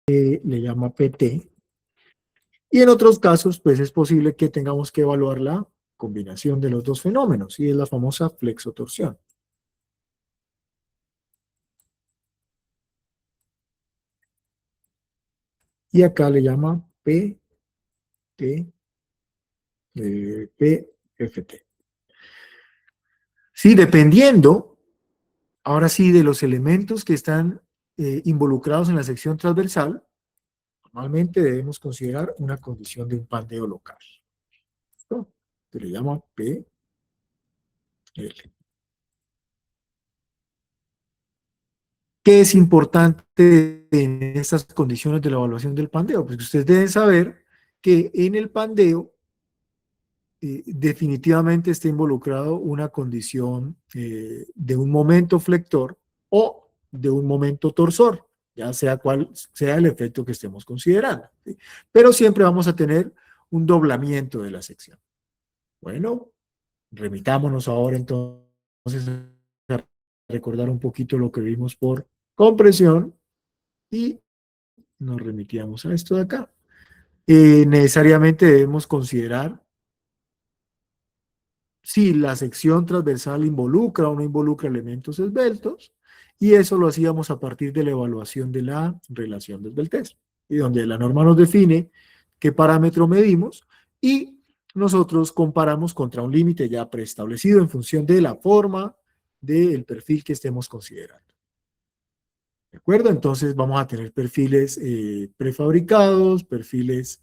le llama PT. Y en otros casos, pues es posible que tengamos que evaluar la combinación de los dos fenómenos, y es la famosa flexotorsión. Y acá le llama PT, PFT. Sí, dependiendo, ahora sí, de los elementos que están involucrados en la sección transversal, normalmente debemos considerar una condición de un pandeo local. ¿Listo? Se le llama PL. ¿Qué es importante en estas condiciones de la evaluación del pandeo? Pues ustedes deben saber que en el pandeo definitivamente está involucrado una condición de un momento flector o de un momento torsor, ya sea cual sea el efecto que estemos considerando, ¿sí? Pero siempre vamos a tener un doblamiento de la sección. Bueno, remitámonos ahora entonces a recordar un poquito lo que vimos por compresión y nos remitíamos a esto de acá. Necesariamente debemos considerar si la sección transversal involucra o no involucra elementos esbeltos, y eso lo hacíamos a partir de la evaluación de la relación de esbeltez, y donde la norma nos define qué parámetro medimos, y nosotros comparamos contra un límite ya preestablecido en función de la forma del perfil que estemos considerando. ¿De acuerdo? Entonces vamos a tener perfiles prefabricados, perfiles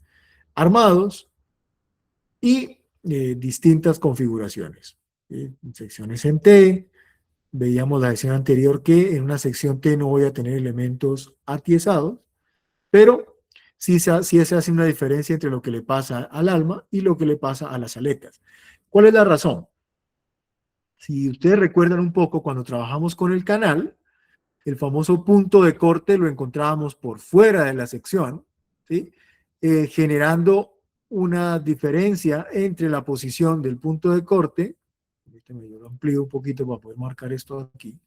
armados, y distintas configuraciones. Secciones en T, veíamos la sección anterior que en una sección T no voy a tener elementos atiesados, pero sí se hace una diferencia entre lo que le pasa al alma y lo que le pasa a las aletas. ¿Cuál es la razón? Si ustedes recuerdan un poco cuando trabajamos con el canal, el famoso punto de corte lo encontrábamos por fuera de la sección, ¿sí? Generando una diferencia entre la posición del punto de corte. Yo lo amplío un poquito para poder marcar esto aquí.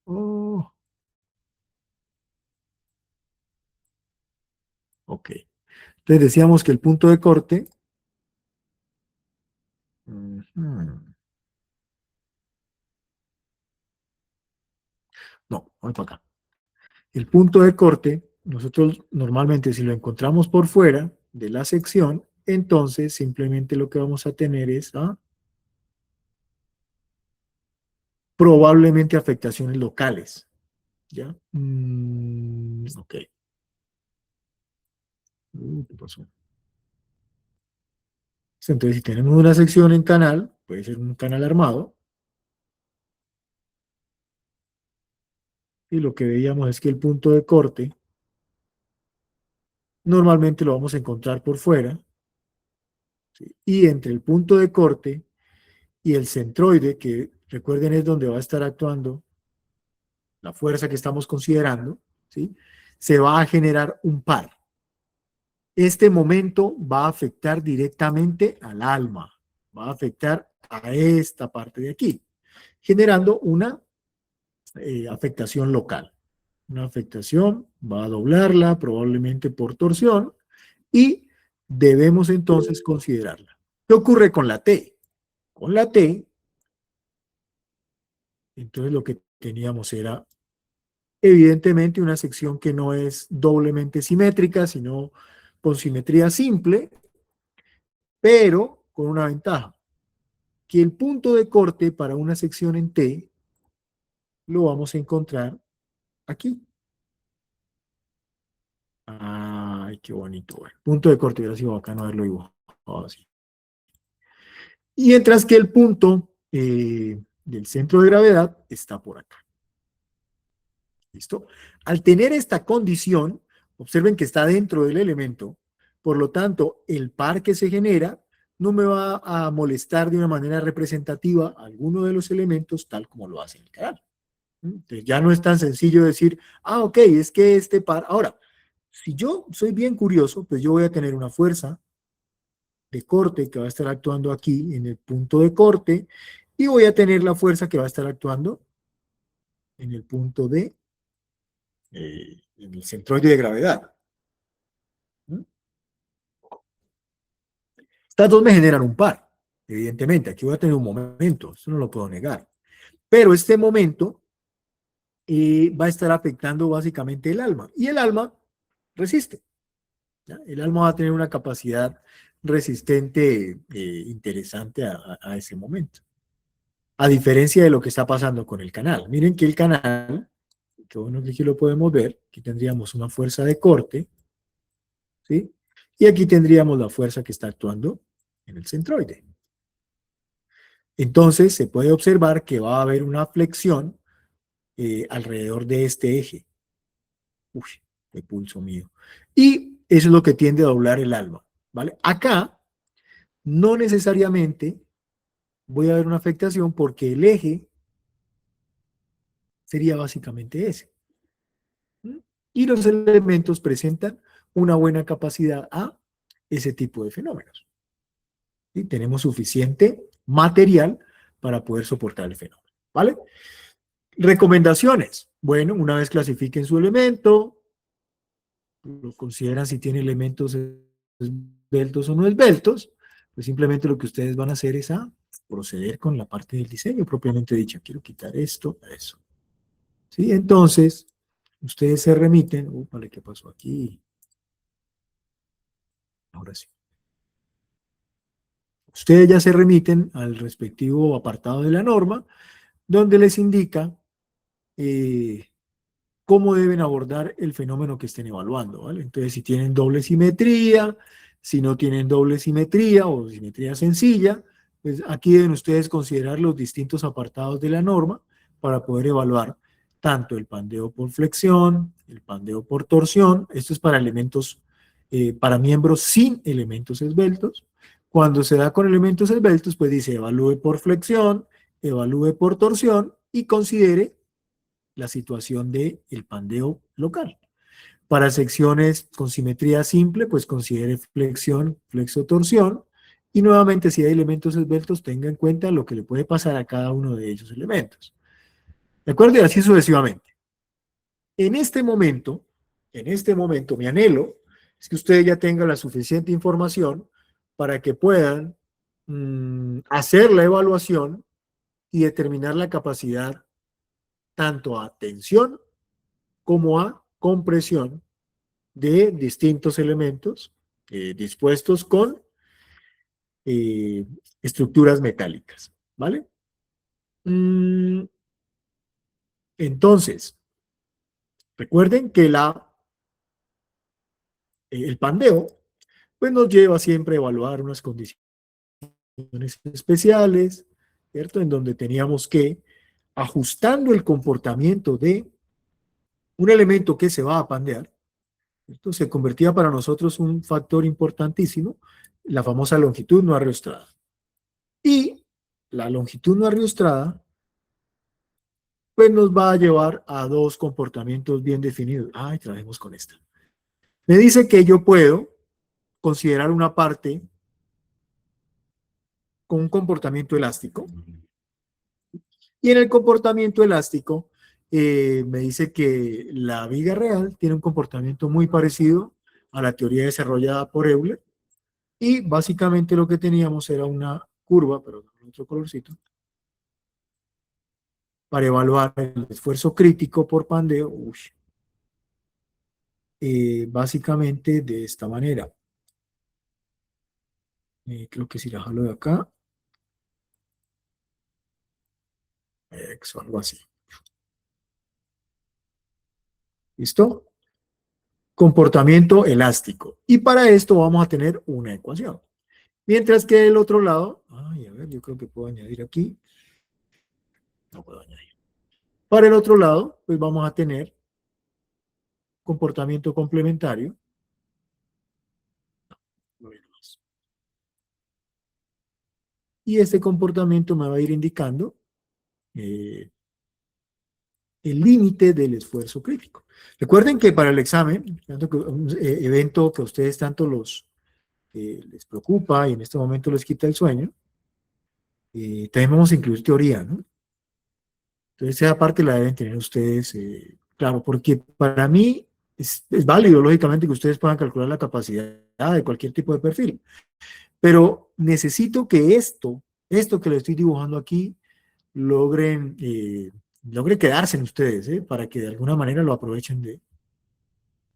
Oh, ok. Entonces decíamos que el punto de corte, no, vamos para acá. El punto de corte, nosotros normalmente si lo encontramos por fuera de la sección, entonces simplemente lo que vamos a tener es probablemente afectaciones locales. ¿Ya? Ok. ¿Qué pasó? Entonces, si tenemos una sección en canal, puede ser un canal armado, y lo que veíamos es que el punto de corte normalmente lo vamos a encontrar por fuera, ¿sí? Y entre el punto de corte y el centroide, que recuerden es donde va a estar actuando la fuerza que estamos considerando, ¿sí? Se va a generar un par. Este momento va a afectar directamente al alma, va a afectar a esta parte de aquí, generando una afectación local. Una afectación va a doblarla probablemente por torsión y debemos entonces considerarla. ¿Qué ocurre con la T? Con la T, entonces lo que teníamos era evidentemente una sección que no es doblemente simétrica, sino con simetría simple, pero con una ventaja, que el punto de corte para una sección en T lo vamos a encontrar aquí. Ay, qué bonito. Bueno, punto de corte, hubiera sido bacano haberlo dibujado así. Y mientras que el punto del centro de gravedad está por acá. ¿Listo? Al tener esta condición, observen que está dentro del elemento, por lo tanto, el par que se genera no me va a molestar de una manera representativa alguno de los elementos tal como lo hace el canal. Entonces ya no es tan sencillo decir, ok, es que este par... Ahora, si yo soy bien curioso, pues yo voy a tener una fuerza de corte que va a estar actuando aquí en el punto de corte y voy a tener la fuerza que va a estar actuando en el punto de en el centroide de gravedad. ¿Mm? Estas dos me generan un par, evidentemente. Aquí voy a tener un momento, eso no lo puedo negar. Pero este momento va a estar afectando básicamente el alma. Y el alma resiste. ¿Ya? El alma va a tener una capacidad resistente interesante a ese momento. A diferencia de lo que está pasando con el canal. Miren que el canal, que bueno que aquí lo podemos ver, aquí tendríamos una fuerza de corte, ¿sí? Y aquí tendríamos la fuerza que está actuando en el centroide. Entonces se puede observar que va a haber una flexión alrededor de este eje. Uy, qué pulso mío. Y eso es lo que tiende a doblar el alma, ¿vale? Acá no necesariamente voy a ver una afectación porque el eje sería básicamente ese. ¿Mm? Y los elementos presentan una buena capacidad a ese tipo de fenómenos. ¿Sí? Tenemos suficiente material para poder soportar el fenómeno, ¿vale? Recomendaciones. Bueno, una vez clasifiquen su elemento, lo consideran si tiene elementos esbeltos o no esbeltos, pues simplemente lo que ustedes van a hacer es a proceder con la parte del diseño propiamente dicha. Quiero quitar esto, eso. ¿Sí? Entonces, ustedes se remiten, vale, ¿qué pasó aquí? Ahora sí. Ustedes ya se remiten al respectivo apartado de la norma, donde les indica eh, cómo deben abordar el fenómeno que estén evaluando, ¿vale? Entonces, si tienen doble simetría, si no tienen doble simetría o simetría sencilla, pues aquí deben ustedes considerar los distintos apartados de la norma para poder evaluar tanto el pandeo por flexión, el pandeo por torsión, esto es para elementos, para miembros sin elementos esbeltos. Cuando se da con elementos esbeltos, pues dice evalúe por flexión, evalúe por torsión y considere la situación del pandeo local. Para secciones con simetría simple, pues considere flexión, flexotorsión, y nuevamente si hay elementos esbeltos, tenga en cuenta lo que le puede pasar a cada uno de esos elementos. ¿De acuerdo? Y así sucesivamente. En este momento, mi anhelo es que ustedes ya tengan la suficiente información para que puedan hacer la evaluación y determinar la capacidad tanto a tensión como a compresión de distintos elementos dispuestos con eh, estructuras metálicas, ¿vale? Mm, entonces, recuerden que el pandeo pues nos lleva siempre a evaluar unas condiciones especiales, ¿cierto? En donde teníamos que, ajustando el comportamiento de un elemento que se va a pandear, esto se convertía para nosotros un factor importantísimo, la famosa longitud no arriostrada. Y la longitud no arriostrada, pues nos va a llevar a dos comportamientos bien definidos. Ay, trabajemos con esta. Me dice que yo puedo considerar una parte con un comportamiento elástico. Y en el comportamiento elástico, me dice que la viga real tiene un comportamiento muy parecido a la teoría desarrollada por Euler. Y básicamente lo que teníamos era una curva, pero con otro colorcito, para evaluar el esfuerzo crítico por pandeo. Uy, básicamente de esta manera. Creo que si la jalo de acá, algo así. ¿Listo? Comportamiento elástico. Y para esto vamos a tener una ecuación. Mientras que del otro lado, ay, a ver, yo creo que puedo añadir aquí. No puedo añadir. Para el otro lado, pues vamos a tener comportamiento complementario. Y este comportamiento me va a ir indicando eh, el límite del esfuerzo crítico. Recuerden que para el examen, un evento que a ustedes tanto les preocupa y en este momento les quita el sueño, también vamos a incluir teoría, ¿no? Entonces esa parte la deben tener ustedes Claro, porque para mí es válido, lógicamente, que ustedes puedan calcular la capacidad de cualquier tipo de perfil, pero necesito que esto que le estoy dibujando aquí, logren, logre quedarse en ustedes, para que de alguna manera lo aprovechen de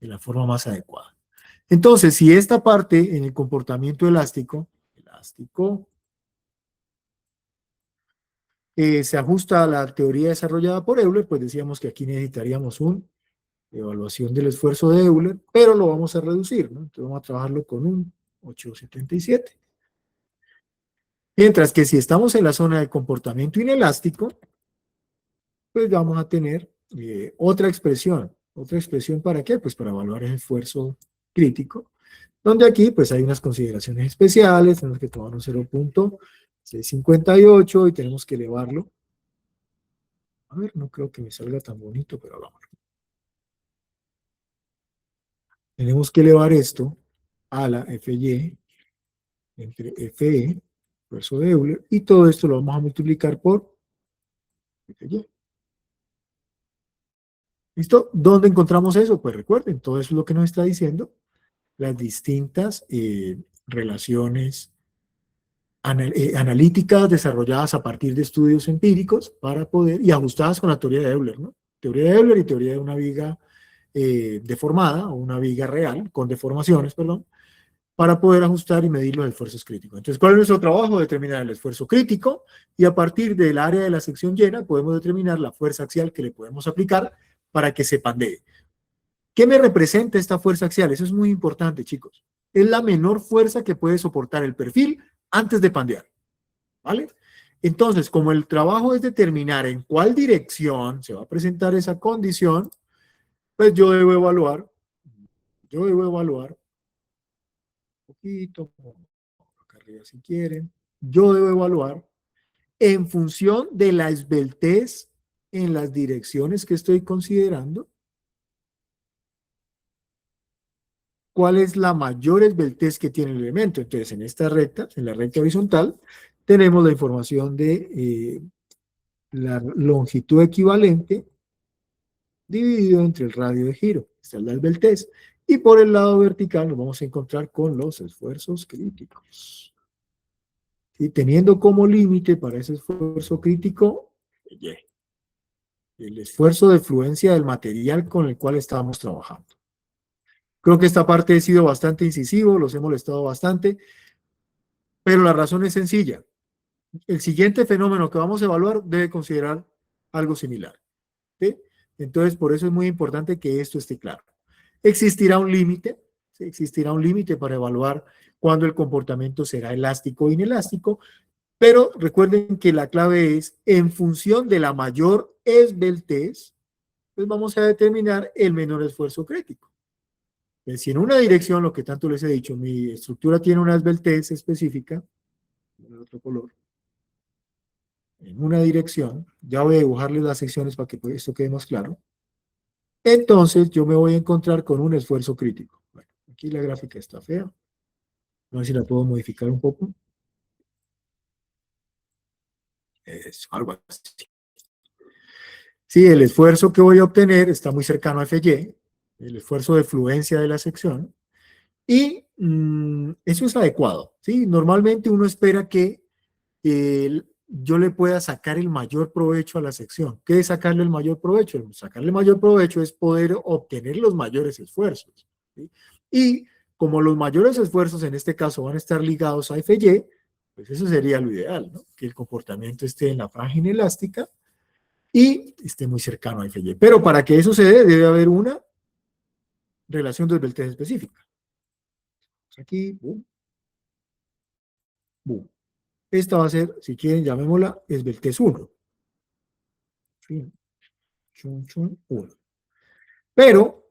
la forma más adecuada. Entonces, si esta parte en el comportamiento elástico se ajusta a la teoría desarrollada por Euler, pues decíamos que aquí necesitaríamos una evaluación del esfuerzo de Euler, pero lo vamos a reducir, ¿no? Entonces vamos a trabajarlo con un 8,77. Mientras que si estamos en la zona de comportamiento inelástico, pues vamos a tener otra expresión. ¿Otra expresión para qué? Pues para evaluar el esfuerzo crítico, donde aquí pues hay unas consideraciones especiales, tenemos que tomar un 0,658 y tenemos que elevarlo. A ver, no creo que me salga tan bonito, pero vamos. Tenemos que elevar esto a la FY entre FE, esfuerzo de Euler, y todo esto lo vamos a multiplicar por FY. ¿Listo? ¿Dónde encontramos eso? Pues recuerden, todo eso es lo que nos está diciendo las distintas relaciones analíticas desarrolladas a partir de estudios empíricos para poder, y ajustadas con la teoría de Euler, ¿no? Teoría de Euler y teoría de una viga deformada o una viga real, con deformaciones, perdón, para poder ajustar y medir los esfuerzos críticos. Entonces, ¿cuál es nuestro trabajo? Determinar el esfuerzo crítico y a partir del área de la sección llena podemos determinar la fuerza axial que le podemos aplicar para que se pandee. ¿Qué me representa esta fuerza axial? Eso es muy importante, chicos. Es la menor fuerza que puede soportar el perfil antes de pandear, ¿vale? Entonces, como el trabajo es determinar en cuál dirección se va a presentar esa condición, pues yo debo evaluar un poquito, acá arriba si quieren, yo debo evaluar en función de la esbeltez en las direcciones que estoy considerando, cuál es la mayor esbeltez que tiene el elemento. Entonces, en esta recta, en la recta horizontal, tenemos la información de la longitud equivalente dividido entre el radio de giro. Esta es la esbeltez. Y por el lado vertical nos vamos a encontrar con los esfuerzos críticos. Y teniendo como límite para ese esfuerzo crítico, el esfuerzo de fluencia del material con el cual estábamos trabajando. Creo que esta parte ha sido bastante incisivo, los he molestado bastante, pero la razón es sencilla. El siguiente fenómeno que vamos a evaluar debe considerar algo similar. ¿Sí? Entonces, por eso es muy importante que esto esté claro. Existirá un límite, ¿sí? Existirá un límite para evaluar cuándo el comportamiento será elástico o inelástico, pero recuerden que la clave es en función de la mayor esbeltez, pues vamos a determinar el menor esfuerzo crítico. Si en una dirección, lo que tanto les he dicho, mi estructura tiene una esbeltez específica, en otro color, en una dirección, ya voy a dibujarles las secciones para que esto quede más claro, entonces yo me voy a encontrar con un esfuerzo crítico. Bueno, aquí la gráfica está fea, no sé si la puedo modificar un poco. Es algo así. Sí, el esfuerzo que voy a obtener está muy cercano a FY, el esfuerzo de fluencia de la sección, y eso es adecuado. ¿Sí? Normalmente uno espera que yo le pueda sacar el mayor provecho a la sección. ¿Qué es sacarle el mayor provecho? Sacarle el mayor provecho es poder obtener los mayores esfuerzos. ¿Sí? Y como los mayores esfuerzos en este caso van a estar ligados a FY, pues eso sería lo ideal, ¿no? Que el comportamiento esté en la franja inelástica y esté muy cercano a FY. Pero para que eso se dé, debe haber una relación de esbeltez específica. Aquí, boom, boom. Esta va a ser, si quieren, llamémosla esbeltez 1. Chun, chun, 1. Pero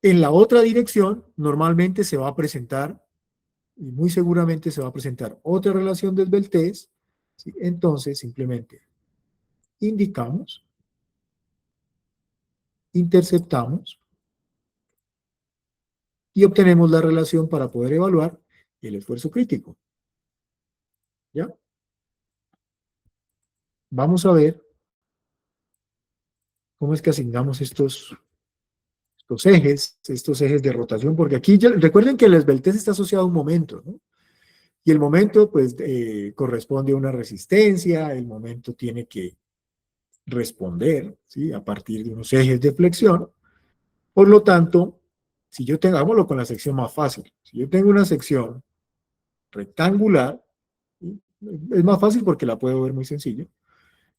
en la otra dirección, normalmente se va a presentar, y muy seguramente se va a presentar otra relación de esbeltez. ¿Sí? Entonces, simplemente indicamos, interceptamos y obtenemos la relación para poder evaluar el esfuerzo crítico. ¿Ya? Vamos a ver cómo es que asignamos estos ejes de rotación, porque aquí recuerden que la esbeltez está asociada a un momento, ¿no? Y el momento, pues, corresponde a una resistencia, el momento tiene que responder, ¿sí? A partir de unos ejes de flexión. Por lo tanto, si yo tengo, hagámoslo con la sección más fácil, si yo tengo una sección rectangular, ¿sí? Es más fácil porque la puedo ver muy sencillo.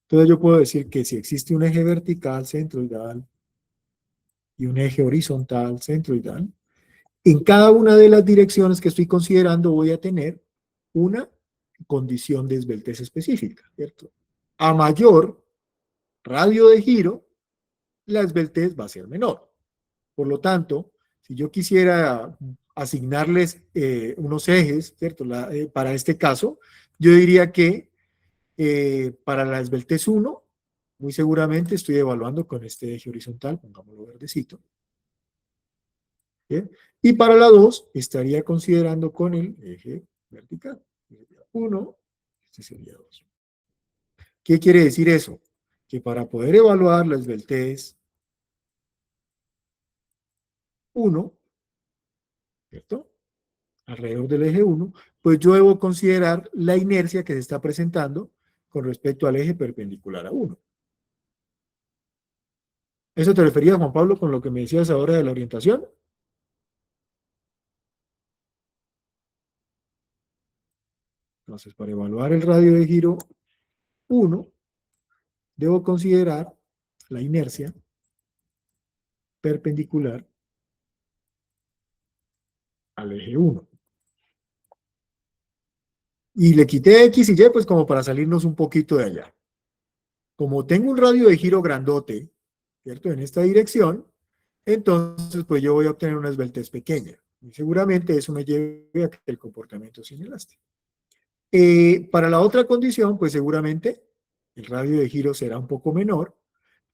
Entonces yo puedo decir que si existe un eje vertical centroidal y un eje horizontal centroidal, en cada una de las direcciones que estoy considerando voy a tener una condición de esbeltez específica, ¿cierto? A mayor radio de giro, la esbeltez va a ser menor. Por lo tanto, si yo quisiera asignarles unos ejes, ¿cierto? Para este caso, yo diría que para la esbeltez 1, muy seguramente estoy evaluando con este eje horizontal, pongámoslo verdecito. ¿Bien? Y para la 2 estaría considerando con el eje vertical. 1, este sería 2. ¿Qué quiere decir eso? Que para poder evaluar la esbeltez 1, ¿cierto? Alrededor del eje 1, pues yo debo considerar la inercia que se está presentando con respecto al eje perpendicular a 1. ¿Eso te refería, Juan Pablo, con lo que me decías ahora de la orientación? Entonces, para evaluar el radio de giro 1, debo considerar la inercia perpendicular al eje 1. Y le quité X y Y, pues como para salirnos un poquito de allá. Como tengo un radio de giro grandote, ¿cierto? En esta dirección, entonces pues yo voy a obtener una esbeltez pequeña. Y seguramente eso me lleve a que el comportamiento sea inelástico. Para la otra condición, pues seguramente el radio de giro será un poco menor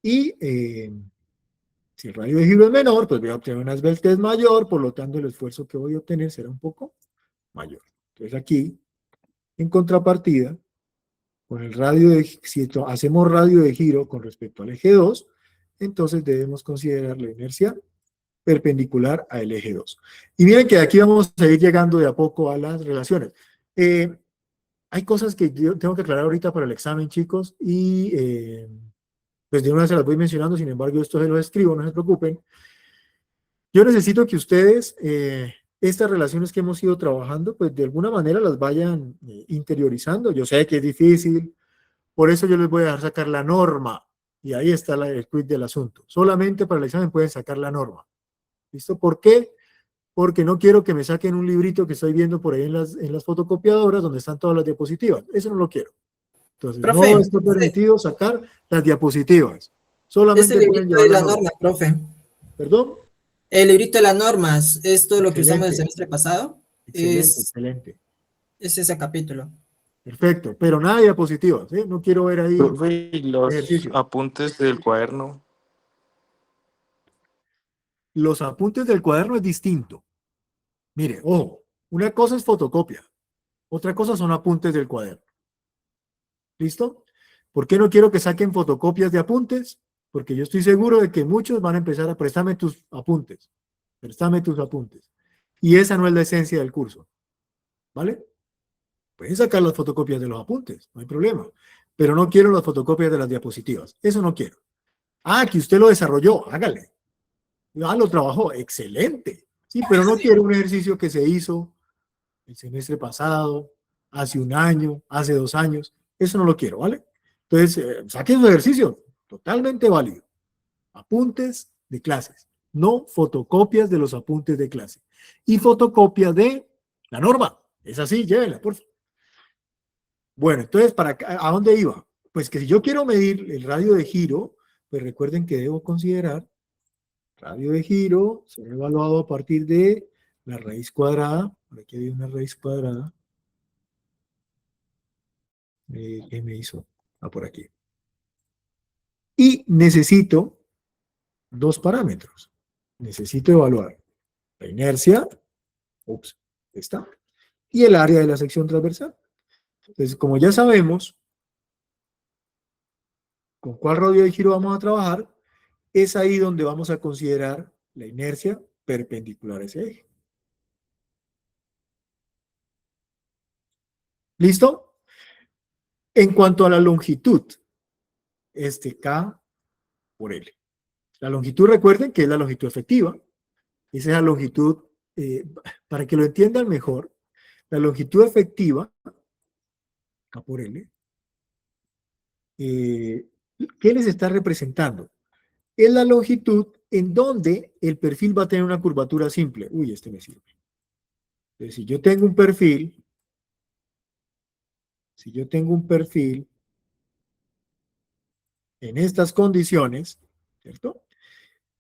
y si el radio de giro es menor, pues voy a obtener una esbeltez mayor, por lo tanto el esfuerzo que voy a obtener será un poco mayor. Entonces aquí, en contrapartida, con el radio de, si hacemos radio de giro con respecto al eje 2, entonces debemos considerar la inercia perpendicular al eje 2. Y miren que aquí vamos a ir llegando de a poco a las relaciones. Hay cosas que yo tengo que aclarar ahorita para el examen, chicos, y pues de una vez se las voy mencionando, sin embargo, esto se lo escribo, no se preocupen. Yo necesito que ustedes, estas relaciones que hemos ido trabajando, pues de alguna manera las vayan interiorizando. Yo sé que es difícil, por eso yo les voy a dejar sacar la norma, y ahí está el quid del asunto. Solamente para el examen pueden sacar la norma. ¿Listo? ¿Por qué? Porque no quiero que me saquen un librito que estoy viendo por ahí en las fotocopiadoras donde están todas las diapositivas. Eso no lo quiero. Entonces, no Profe, está permitido sacar las diapositivas. ese Solamente pueden librito llevar de la la norma. norma, profe. ¿Perdón? El librito de las normas es todo lo que usamos el Excelente, semestre pasado. excelente, Es, excelente. es ese capítulo. Perfecto, pero nada de diapositivas, ¿eh? No quiero ver ahí Profe, y los ejercicio. apuntes del cuaderno. Los apuntes del cuaderno es distinto. Mire, ojo, una cosa es fotocopia, otra cosa son apuntes del cuaderno. ¿Listo? ¿Por qué no quiero que saquen fotocopias de apuntes? Porque yo estoy seguro de que muchos van a empezar a préstame tus apuntes. Préstame tus apuntes. Y esa no es la esencia del curso. ¿Vale? Pueden sacar las fotocopias de los apuntes, no hay problema. Pero no quiero las fotocopias de las diapositivas. Eso no quiero. Ah, que usted lo desarrolló, hágale. Ah, lo trabajó, excelente. Sí, pero no quiero un ejercicio que se hizo el semestre pasado, hace un año, hace 2 años. Eso no lo quiero, ¿vale? Entonces, saquen su ejercicio, totalmente válido. Apuntes de clases, no fotocopias de los apuntes de clase. Y fotocopia de la norma. Es así, llévenla, por favor. Bueno, entonces, ¿a dónde iba? Pues que si yo quiero medir el radio de giro, pues recuerden que debo considerar radio de giro, será evaluado a partir de la raíz cuadrada. Por aquí hay una raíz cuadrada. ¿Qué me hizo? Por aquí. Y necesito dos parámetros. Necesito evaluar la inercia, está, y el área de la sección transversal. Entonces, como ya sabemos con cuál radio de giro vamos a trabajar, es ahí donde vamos a considerar la inercia perpendicular a ese eje. ¿Listo? En cuanto a la longitud, K por L. La longitud, recuerden que es la longitud efectiva. Esa es la longitud, para que lo entiendan mejor, la longitud efectiva, K por L, ¿qué les está representando? Es la longitud en donde el perfil va a tener una curvatura simple. Uy, este me sirve. Entonces, si yo tengo un perfil en estas condiciones, ¿cierto?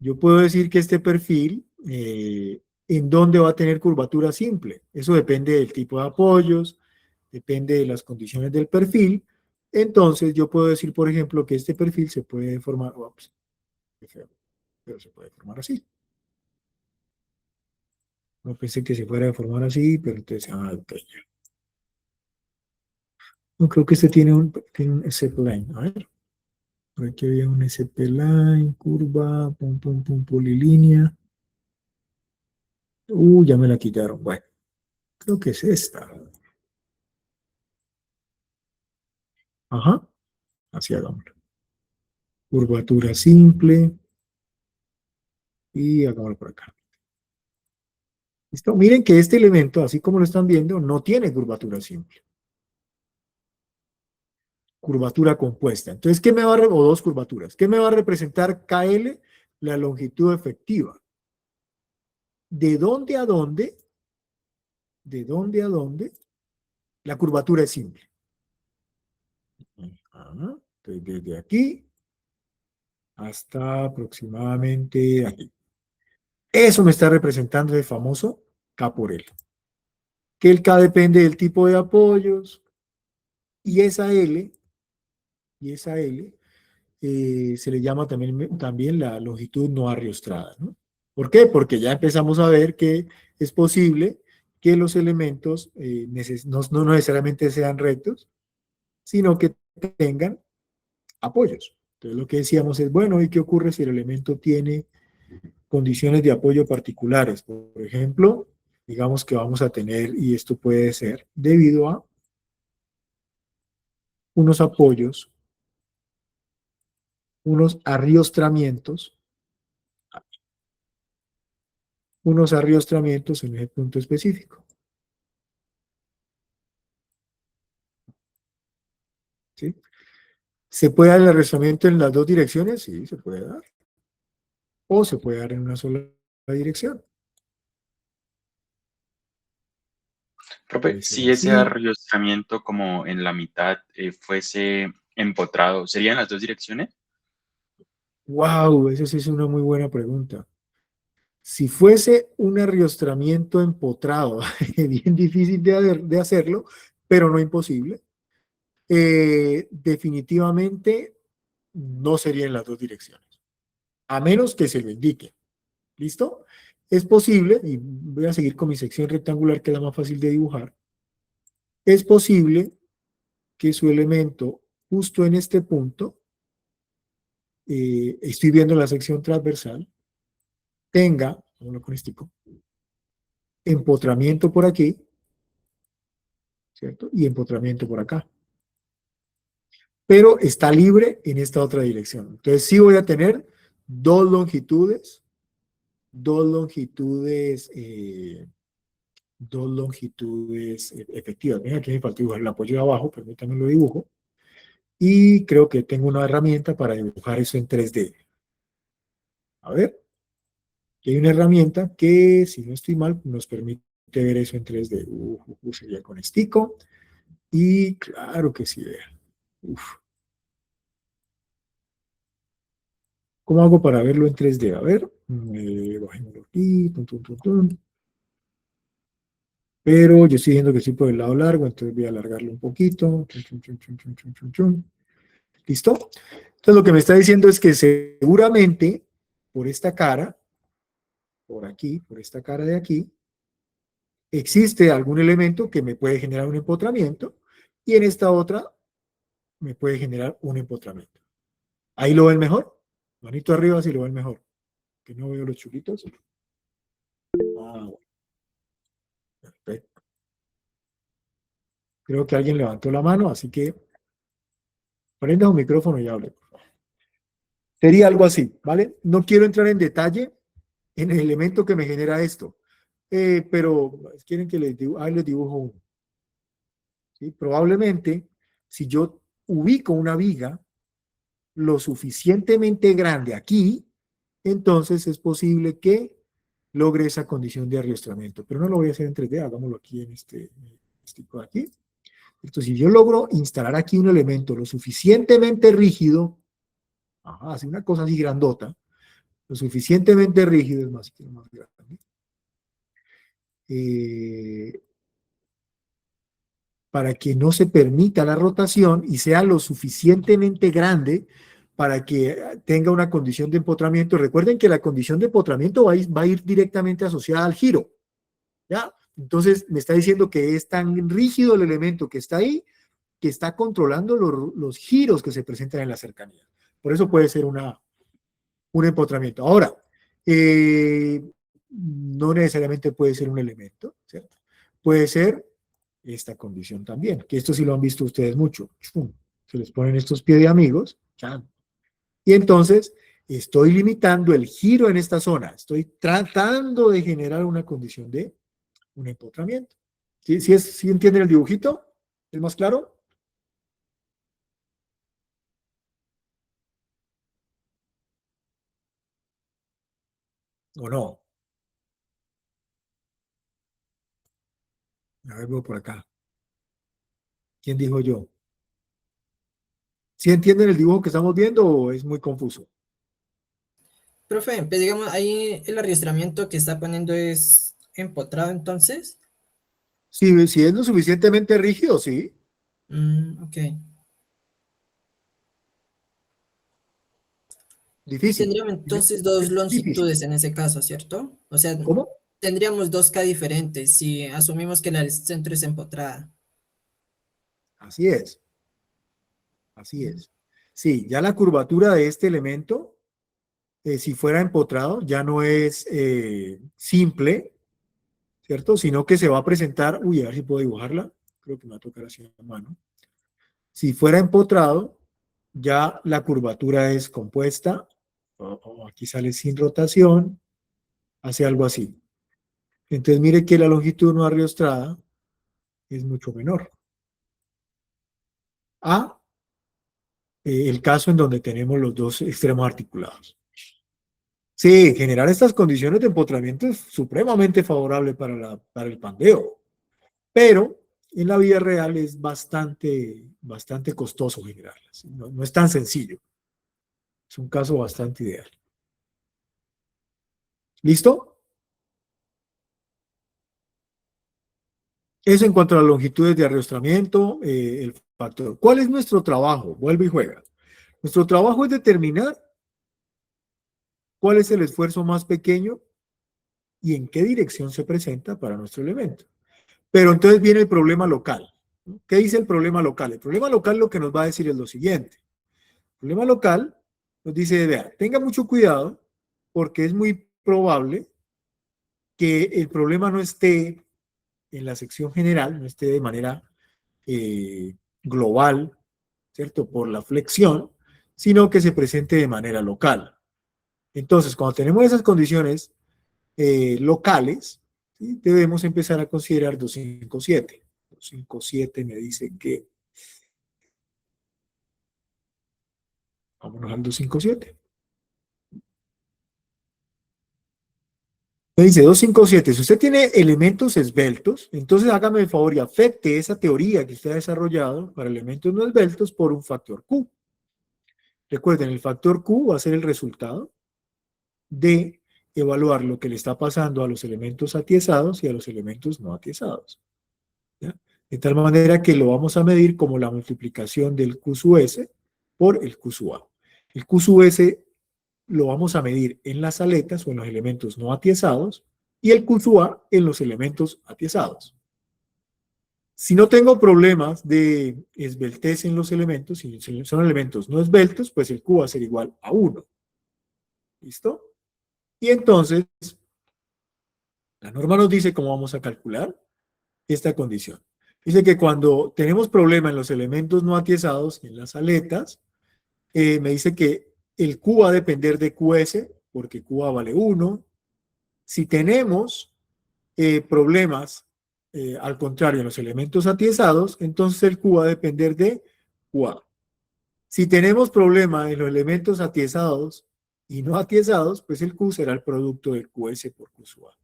Yo puedo decir que este perfil, ¿en dónde va a tener curvatura simple? Eso depende del tipo de apoyos, depende de las condiciones del perfil. Entonces, yo puedo decir, por ejemplo, que este perfil se puede formar, ups, qué feo, pero se puede formar así. No pensé que se fuera a formar así, pero entonces, ok. No, creo que este tiene un S-Line. A ver, por aquí había un SP-Line, curva, pum, pum, pum, polilínea. Ya me la quitaron. Bueno, creo que es esta. Ajá, así hagámoslo. Curvatura simple. Y hagámoslo por acá. ¿Listo? Miren que este elemento, así como lo están viendo, no tiene curvatura simple. Curvatura compuesta. Entonces, ¿qué me va a o dos curvaturas? ¿Qué me va a representar KL? La longitud efectiva. ¿De dónde a dónde? ¿De dónde a dónde? La curvatura es simple. Ajá. Entonces, desde aquí hasta aproximadamente aquí. Eso me está representando el famoso K por L. Que el K depende del tipo de apoyos y esa L se le llama también la longitud no arriostrada, ¿no? ¿Por qué? Porque ya empezamos a ver que es posible que los elementos no necesariamente sean rectos, sino que tengan apoyos. Entonces lo que decíamos es, bueno, ¿y qué ocurre si el elemento tiene condiciones de apoyo particulares? Por ejemplo, digamos que vamos a tener, y esto puede ser debido a unos apoyos, unos arriostramientos en ese punto específico. ¿Sí? ¿Se puede dar el arrastramiento en las dos direcciones? Sí, se puede dar. O se puede dar en una sola dirección. Profe, Puede ser si ese así. arriostramiento como en la mitad fuese empotrado, ¿serían las dos direcciones? ¡Wow! Esa sí es una muy buena pregunta. Si fuese un arriostramiento empotrado, bien difícil de hacerlo, pero no imposible, definitivamente no sería en las dos direcciones, a menos que se lo indique. ¿Listo? Es posible, y voy a seguir con mi sección rectangular que es la más fácil de dibujar, es posible que su elemento justo en este punto, estoy viendo la sección transversal, tenga, vámonos con estico, empotramiento por aquí, ¿cierto? Y empotramiento por acá. Pero está libre en esta otra dirección. Entonces sí voy a tener dos longitudes, dos longitudes, efectivas. Miren, aquí me falta dibujar el apoyo de abajo, permítanme lo dibujo. Y creo que tengo una herramienta para dibujar eso en 3D. A ver, aquí hay una herramienta que, si no estoy mal, nos permite ver eso en 3D. Sería con estico. Y claro que sí, vean. ¿Cómo hago para verlo en 3D? A ver, bajémoslo aquí, tum, tum, tum, tum. Pero yo estoy viendo que estoy por el lado largo, entonces voy a alargarlo un poquito. Chum, chum, chum, chum, chum, chum, chum. ¿Listo? Entonces lo que me está diciendo es que seguramente por esta cara, por aquí, por esta cara de aquí, existe algún elemento que me puede generar un empotramiento y en esta otra me puede generar un empotramiento. ¿Ahí lo ven mejor? Manito arriba si lo ven mejor. Que no veo los chulitos. Ah, bueno. Perfecto. Creo que alguien levantó la mano, así que prenda un micrófono y hable. Sería algo así, ¿vale? No quiero entrar en detalle en el elemento que me genera esto, pero quieren que les dibujo uno. ¿Sí? Probablemente, si yo ubico una viga lo suficientemente grande aquí, entonces es posible que logre esa condición de arriostramiento. Pero no lo voy a hacer en 3D, hagámoslo aquí en este stick aquí. Entonces, si yo logro instalar aquí un elemento lo suficientemente rígido, hace una cosa así grandota, lo suficientemente rígido, es más grande, para que no se permita la rotación y sea lo suficientemente grande para que tenga una condición de empotramiento. Recuerden que la condición de empotramiento va a ir directamente asociada al giro, ¿ya? Entonces me está diciendo que es tan rígido el elemento que está ahí, que está controlando los giros que se presentan en la cercanía. Por eso puede ser un empotramiento. Ahora, no necesariamente puede ser un elemento, ¿cierto? Puede ser esta condición también, que esto sí lo han visto ustedes mucho. Se les ponen estos pies de amigos, y entonces estoy limitando el giro en esta zona, estoy tratando de generar una condición de un empotramiento. ¿Sí entienden el dibujito? ¿Es más claro? ¿O no? A ver, voy por acá. ¿Quién dijo yo? ¿Sí entienden el dibujo que estamos viendo o es muy confuso? Profe, pues digamos, ahí el arrastramiento que está poniendo es empotrado entonces. Si es lo suficientemente rígido, sí. Ok. Y Difícil. tendríamos entonces dos Es difícil. longitudes en ese caso, ¿cierto? O sea, ¿Cómo? tendríamos dos K diferentes si asumimos que la del centro es empotrada. Así es. Así es. Sí, ya la curvatura de este elemento, si fuera empotrado, ya no es simple, ¿cierto? Sino que se va a presentar, uy, a ver si puedo dibujarla, creo que me va a tocar así a mano. Si fuera empotrado, ya la curvatura es compuesta, o aquí sale sin rotación, hace algo así. Entonces mire que la longitud no arriostrada es mucho menor. A el caso en donde tenemos los dos extremos articulados. Sí, generar estas condiciones de empotramiento es supremamente favorable para el pandeo, pero en la vida real es bastante costoso generarlas. No es tan sencillo. Es un caso bastante ideal. ¿Listo? Eso en cuanto a las longitudes de arrastramiento, el factor. ¿Cuál es nuestro trabajo? Vuelve y juega. Nuestro trabajo es determinar cuál es el esfuerzo más pequeño y en qué dirección se presenta para nuestro elemento. Pero entonces viene el problema local. ¿Qué dice el problema local? El problema local lo que nos va a decir es lo siguiente. El problema local nos dice, vea, tenga mucho cuidado porque es muy probable que el problema no esté en la sección general, no esté de manera global, ¿cierto? Por la flexión, sino que se presente de manera local. Entonces, cuando tenemos esas condiciones locales, ¿sí? Debemos empezar a considerar 257. 257 me dice que, vámonos al 257. Me dice 257, si usted tiene elementos esbeltos, entonces hágame el favor y afecte esa teoría que usted ha desarrollado para elementos no esbeltos por un factor Q. Recuerden, el factor Q va a ser el resultado de evaluar lo que le está pasando a los elementos atiesados y a los elementos no atiesados. ¿Ya? De tal manera que lo vamos a medir como la multiplicación del Q sub S por el Q sub A. El Q sub S lo vamos a medir en las aletas o en los elementos no atiesados y el Q sub A en los elementos atiesados. Si no tengo problemas de esbeltez en los elementos, si son elementos no esbeltos, pues el Q va a ser igual a 1. ¿Listo? Y entonces, la norma nos dice cómo vamos a calcular esta condición. Dice que cuando tenemos problema en los elementos no atiesados, en las aletas, me dice que el Q va a depender de QS, porque QA vale 1. Si tenemos problemas, al contrario, en los elementos atiesados, entonces el Q va a depender de QA. Si tenemos problema en los elementos atiesados y no atiesados, pues el Q será el producto del QS por QA.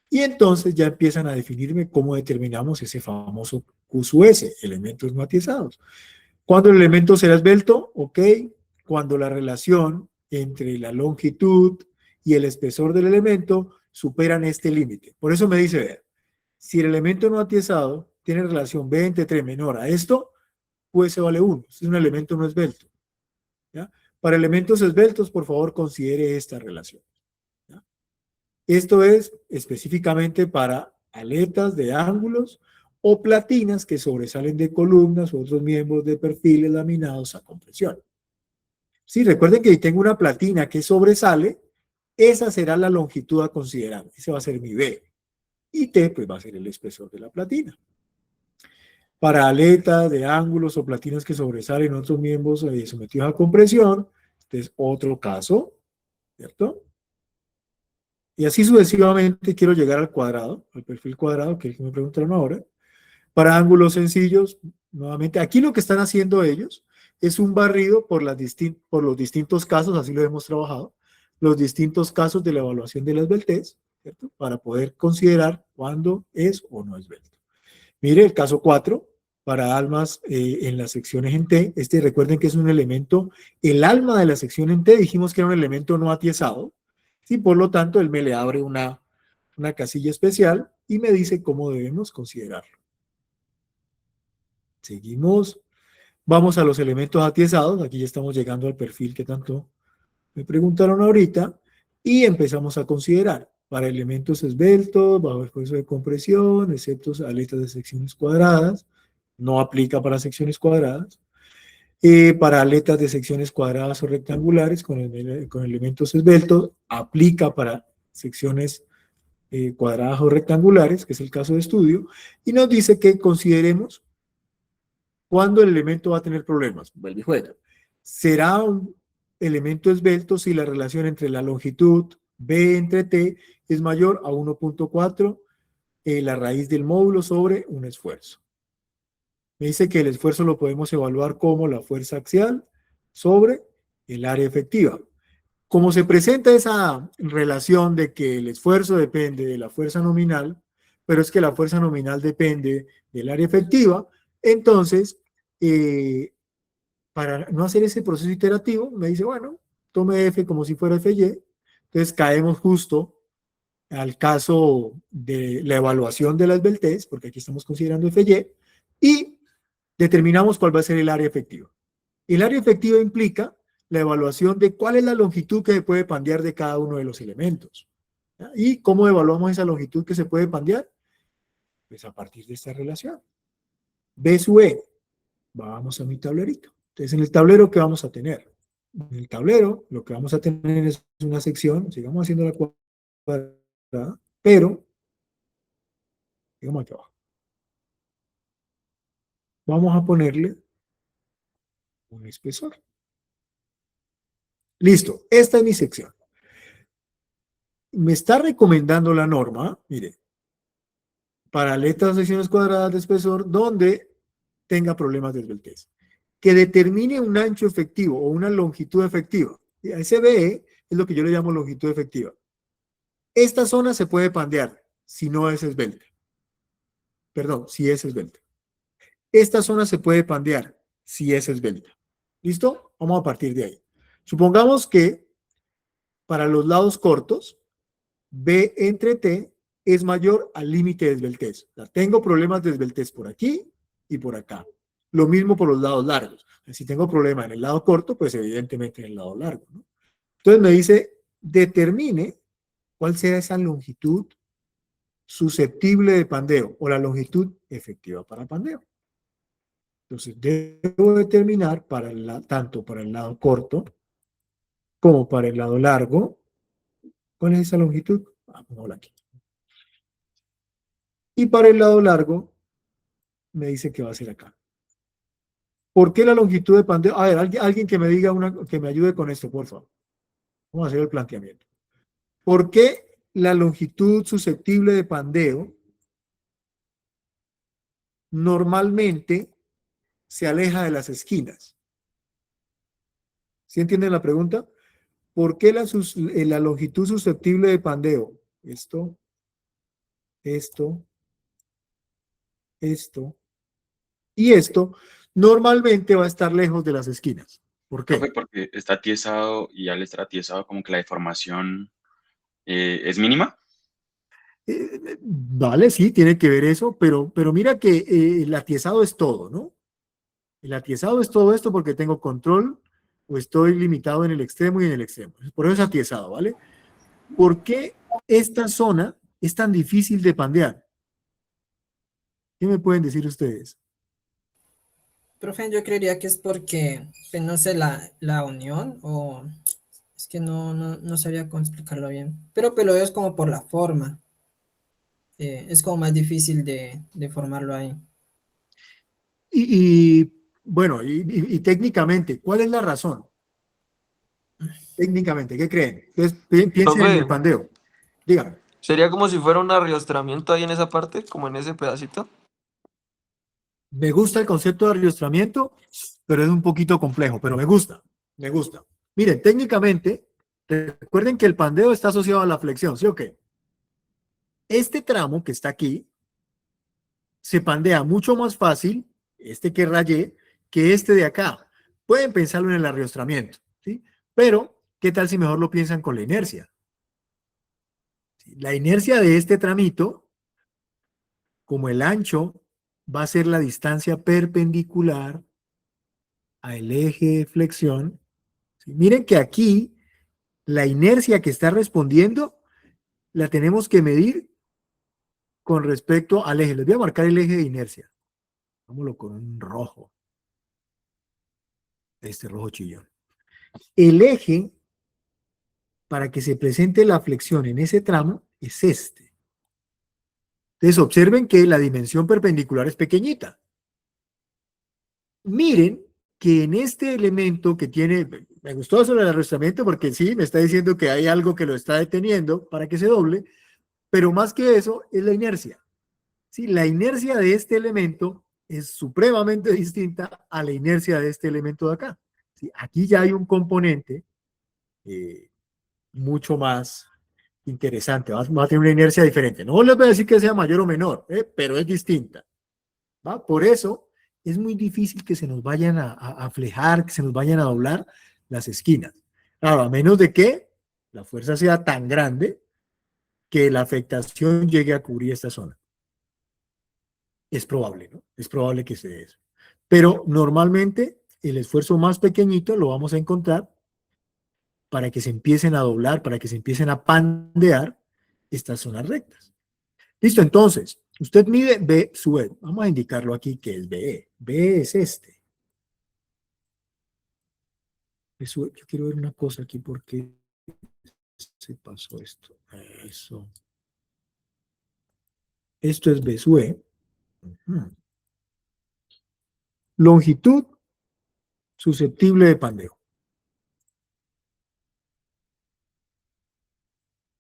Y entonces ya empiezan a definirme cómo determinamos ese famoso QS, elementos no atiesados. Cuando el elemento será esbelto, ok. Cuando la relación entre la longitud y el espesor del elemento superan este límite. Por eso me dice, ver, si el elemento no atiesado tiene relación B entre 3 menor a esto, QS vale 1. Es un elemento no esbelto. ¿Ya? Para elementos esbeltos, por favor, considere esta relación. ¿Ya? Esto es específicamente para aletas de ángulos o platinas que sobresalen de columnas u otros miembros de perfiles laminados a compresión. Sí, recuerden que si tengo una platina que sobresale, esa será la longitud a considerar. Ese va a ser mi B. Y T, pues va a ser el espesor de la platina. Para aletas de ángulos o platinas que sobresalen otros miembros sometidos a compresión, este es otro caso, ¿cierto? Y así sucesivamente quiero llegar al cuadrado, al perfil cuadrado, que es el que me preguntaron ahora. Para ángulos sencillos, nuevamente, aquí lo que están haciendo ellos es un barrido por los distintos casos, así lo hemos trabajado, los distintos casos de la evaluación de la esbeltez, ¿cierto? Para poder considerar cuándo es o no esbelto. Mire, el caso 4, para almas en las secciones en T, recuerden que es un elemento, el alma de la sección en T, dijimos que era un elemento no atiesado, y por lo tanto él me le abre una casilla especial y me dice cómo debemos considerarlo. Seguimos, vamos a los elementos atiesados, aquí ya estamos llegando al perfil que tanto me preguntaron ahorita, y empezamos a considerar para elementos esbeltos, bajo esfuerzo de compresión, excepto aletas de secciones cuadradas, no aplica para secciones cuadradas, para aletas de secciones cuadradas o rectangulares con elementos esbeltos, aplica para secciones cuadradas o rectangulares, que es el caso de estudio, y nos dice que consideremos cuándo el elemento va a tener problemas. Vuelve y juega. Será un elemento esbelto si la relación entre la longitud B entre T es mayor a 1.4 la raíz del módulo sobre un esfuerzo. Me dice que el esfuerzo lo podemos evaluar como la fuerza axial sobre el área efectiva. Como se presenta esa relación de que el esfuerzo depende de la fuerza nominal, pero es que la fuerza nominal depende del área efectiva, entonces, para no hacer ese proceso iterativo, me dice, bueno, tome F como si fuera FY, entonces caemos justo al caso de la evaluación de la esbeltez, porque aquí estamos considerando FY, y determinamos cuál va a ser el área efectiva. El área efectiva implica la evaluación de cuál es la longitud que se puede pandear de cada uno de los elementos. ¿Ya? ¿Y cómo evaluamos esa longitud que se puede pandear? Pues a partir de esta relación. B sub E. Vamos a mi tablerito. Entonces, en el tablero, ¿qué vamos a tener? En el tablero, lo que vamos a tener es una sección, sigamos haciendo la cuadrada, pero, digamos aquí abajo. Vamos a ponerle un espesor. Listo, esta es mi sección. Me está recomendando la norma, mire, para aletas de secciones cuadradas de espesor donde tenga problemas de esbeltez, que determine un ancho efectivo o una longitud efectiva. Ese BE es lo que yo le llamo longitud efectiva. Esta zona se puede pandear si no es esbelta. Perdón, si es esbelta. Esta zona se puede pandear si es esbelta. ¿Listo? Vamos a partir de ahí. Supongamos que para los lados cortos, B entre T es mayor al límite de esbeltez. O sea, tengo problemas de esbeltez por aquí y por acá. Lo mismo por los lados largos. Si tengo problema en el lado corto, pues evidentemente en el lado largo, ¿no? Entonces me dice, determine cuál será esa longitud susceptible de pandeo o la longitud efectiva para pandeo. Entonces debo determinar tanto para el lado corto como para el lado largo. ¿Cuál es esa longitud? Pongámosla aquí. Y para el lado largo, me dice que va a ser acá. ¿Por qué la longitud de pandeo? A ver, alguien que me diga que me ayude con esto, por favor. Vamos a hacer el planteamiento. ¿Por qué la longitud susceptible de pandeo normalmente se aleja de las esquinas? ¿Sí entienden la pregunta? ¿Por qué la longitud susceptible de pandeo? Esto, esto y esto normalmente va a estar lejos de las esquinas. ¿Por Profe, qué? porque está tiesado y al estar tiesado como que la deformación es mínima. Vale, sí, tiene que ver eso, pero mira que el atiezado es todo, ¿no? El atiezado es todo esto porque tengo control o estoy limitado en el extremo y en el extremo. Por eso es atiezado, ¿vale? ¿Por qué esta zona es tan difícil de pandear? ¿Qué me pueden decir ustedes? Profe, yo creería que es porque, pues, no sé, la unión o es que no sabría cómo explicarlo bien. Pero lo veo es como por la forma. Es como más difícil de formarlo ahí. Bueno, y técnicamente, ¿cuál es la razón? Técnicamente, ¿qué creen? Entonces, piensen en el Profe, pandeo. Díganme. sería como si fuera un arriostramiento ahí en esa parte, como en ese pedacito. Me gusta el concepto de arriostramiento, pero es un poquito complejo, pero me gusta, me gusta. Miren, técnicamente, recuerden que el pandeo está asociado a la flexión, ¿sí o qué? Este tramo que está aquí se pandea mucho más fácil, este que rayé, que este de acá. Pueden pensarlo en el arriostramiento, ¿sí? Pero, ¿qué tal si mejor lo piensan con la inercia? ¿Sí? La inercia de este tramito, como el ancho va a ser la distancia perpendicular al eje de flexión, ¿sí? Miren que aquí la inercia que está respondiendo la tenemos que medir con respecto al eje. Les voy a marcar el eje de inercia. Vámonos con un rojo. Este rojo chillón. El eje, para que se presente la flexión en ese tramo, es este. Entonces observen que la dimensión perpendicular es pequeñita. Miren que en este elemento que tiene, me gustó eso del arrastramiento porque sí, me está diciendo que hay algo que lo está deteniendo para que se doble, pero más que eso es la inercia. ¿Sí? La inercia de este elemento es supremamente distinta a la inercia de este elemento de acá. ¿Sí? Aquí ya hay un componente mucho más interesante, va a tener una inercia diferente. No les voy a decir que sea mayor o menor, pero es distinta. ¿Va? Por eso es muy difícil que se nos vayan a flejar, que se nos vayan a doblar las esquinas. Claro, a menos de que la fuerza sea tan grande que la afectación llegue a cubrir esta zona. Es probable, ¿no? Es probable que se dé eso. Pero normalmente el esfuerzo más pequeñito lo vamos a encontrar para que se empiecen a doblar, para que se empiecen a pandear estas zonas rectas. Listo, entonces, usted mide B sub E. Vamos a indicarlo aquí que es BE. BE es este. Yo quiero ver una cosa aquí porque se pasó esto. Eso. Esto es B sub E. Longitud susceptible de pandeo.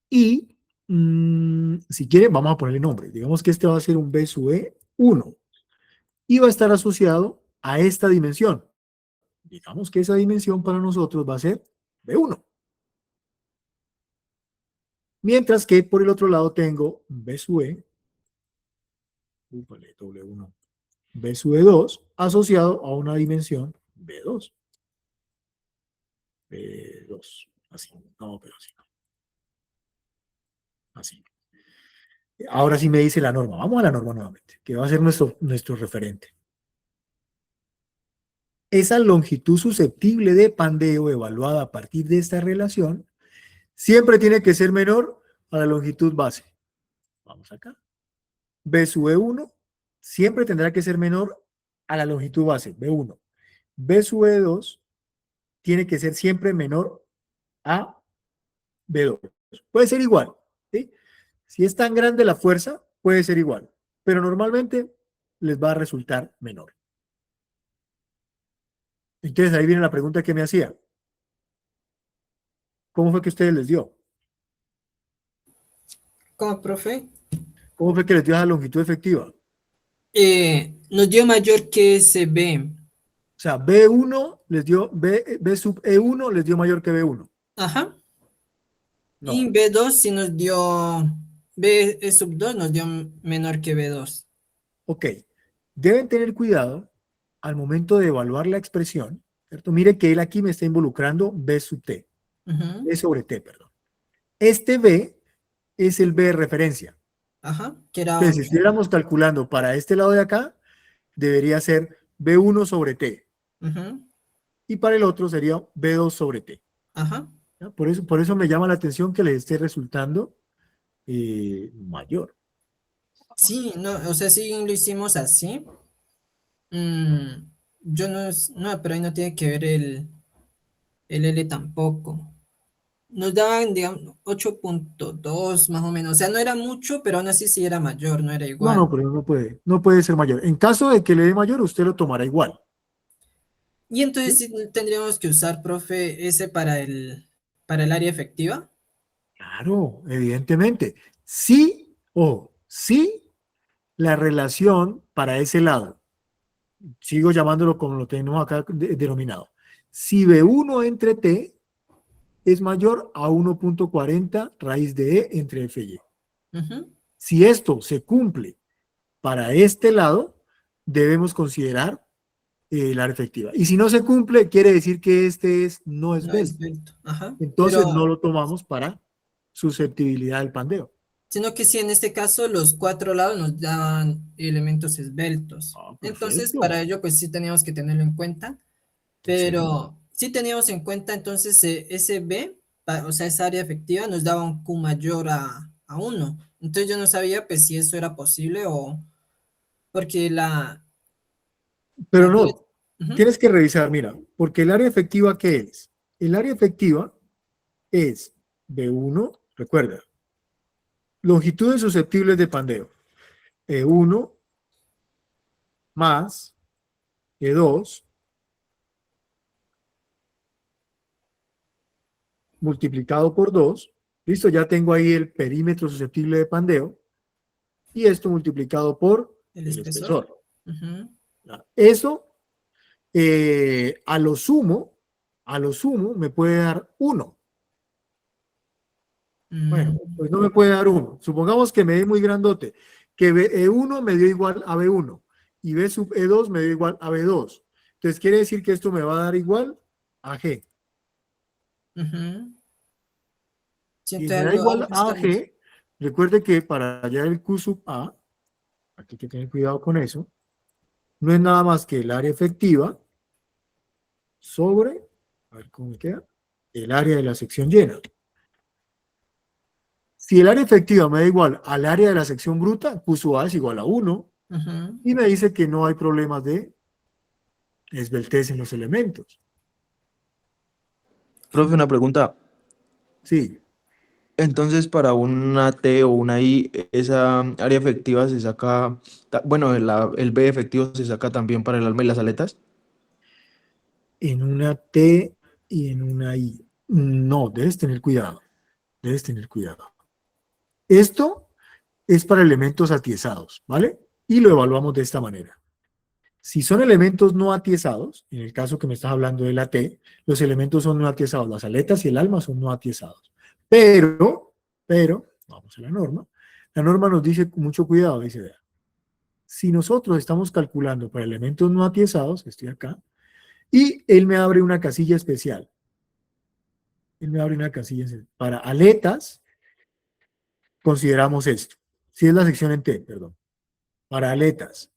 Y si quieren, vamos a ponerle nombre. Digamos que este va a ser un B sub E 1 y va a estar asociado a esta dimensión. Digamos que esa dimensión para nosotros va a ser B1. Mientras que por el otro lado tengo B sub E, W1, B sub E2 asociado a una dimensión B2. B2. Así. No, pero así no. Así. Ahora sí me dice la norma. Vamos a la norma nuevamente, que va a ser nuestro referente. Esa longitud susceptible de pandeo evaluada a partir de esta relación siempre tiene que ser menor a la longitud base. Vamos acá. B sub E1 siempre tendrá que ser menor a la longitud base, B1. B sub E2 tiene que ser siempre menor a B2. Puede ser igual, ¿sí? Si es tan grande la fuerza, puede ser igual, pero normalmente les va a resultar menor. Entonces ahí viene la pregunta que me hacía. ¿Cómo fue que ustedes les dio? ¿Cómo, profe? ¿Cómo fue que les dio esa longitud efectiva? O Nos dio mayor que ese B. sea, B1 les dio, B sub E1 les dio mayor que B1. Ajá. Y No. B2 sí nos dio, B sub 2 nos dio menor que B2. Ok. Deben tener cuidado al momento de evaluar la expresión, ¿cierto? Mire que él aquí me está involucrando B sub T, Ujú. B sobre T, perdón. Este B es el B de referencia. Ajá, que era Entonces, si 8. estuviéramos calculando para este lado de acá, debería ser B1 sobre T. Ujú. Y para el otro sería B2 sobre T. Ajá. ¿Ya? Por eso me llama la atención que les esté resultando mayor. Sí, no, o sea, sí lo hicimos así. Mm, yo no, no, pero ahí no tiene que ver el L tampoco. Nos daban, digamos, 8.2 más o menos. O sea, no era mucho, pero aún así sí era mayor, no era No, igual. no, pero no puede ser mayor. En caso de que le dé mayor, usted lo tomará igual. Y entonces ¿Sí? sí tendríamos que usar, profe, ese para el área efectiva. Claro, evidentemente. Sí o sí, la relación para ese lado, sigo llamándolo como lo tenemos acá denominado. Si B1 entre T es mayor a 1.40 raíz de E entre F y. Ujú. Si esto se cumple para este lado, debemos considerar la efectiva. Y si no se cumple, quiere decir que este no es No es belt. belto. Ajá. Entonces no Pero, lo tomamos para susceptibilidad al pandeo. sino que sí, en este caso los cuatro lados nos daban elementos esbeltos. Ah, Entonces, para perfecto. ello, pues sí teníamos que tenerlo en cuenta. Excelente. Pero sí teníamos en cuenta entonces ese B, o sea, esa área efectiva nos daba un Q mayor a 1. Entonces yo no sabía pues si eso era posible o porque Pero entonces, no, ujú, tienes que revisar, mira, porque el área efectiva, ¿qué es? El área efectiva es B1, recuerda, longitudes susceptibles de pandeo. E1 más E2 multiplicado por 2. Listo, ya tengo ahí el perímetro susceptible de pandeo. Y esto multiplicado por el el espesor. espesor. Ujú, Eso, a lo sumo, me puede dar 1. Bueno, mm, pues no me puede dar 1. Supongamos que me dé muy grandote, que E1 me dio igual a B1 y B sub E2 me dio igual a B2. Entonces quiere decir que esto me va a dar igual a G. ujú. Sí, Y me entonces da igual algo a estamos. G. Recuerde que para hallar el Q sub A, aquí hay que tener cuidado con eso, no es nada más que el área efectiva sobre, a ver cómo me queda, el área de la sección llena. Si el área efectiva me da igual al área de la sección bruta, Q sub A es igual a 1 Ujú. y me dice que no hay problemas de esbeltez en los elementos. Profe, una pregunta. Sí, Entonces, para una T o una I, esa área efectiva se saca, bueno, el B efectivo se saca también para el alma y las aletas. en una T y en una I. No, debes tener cuidado, debes tener cuidado. Esto es para elementos atiesados, ¿vale? Y lo evaluamos de esta manera. Si son elementos no atiesados, en el caso que me estás hablando de la T, los elementos son no atiesados, las aletas y el alma son no atiesados. Pero, vamos a la norma nos dice con mucho cuidado, dice, vea, si nosotros estamos calculando para elementos no atiesados, estoy acá, y él me abre una casilla especial, para aletas, consideramos esto, si es la sección en T, perdón, para aletas,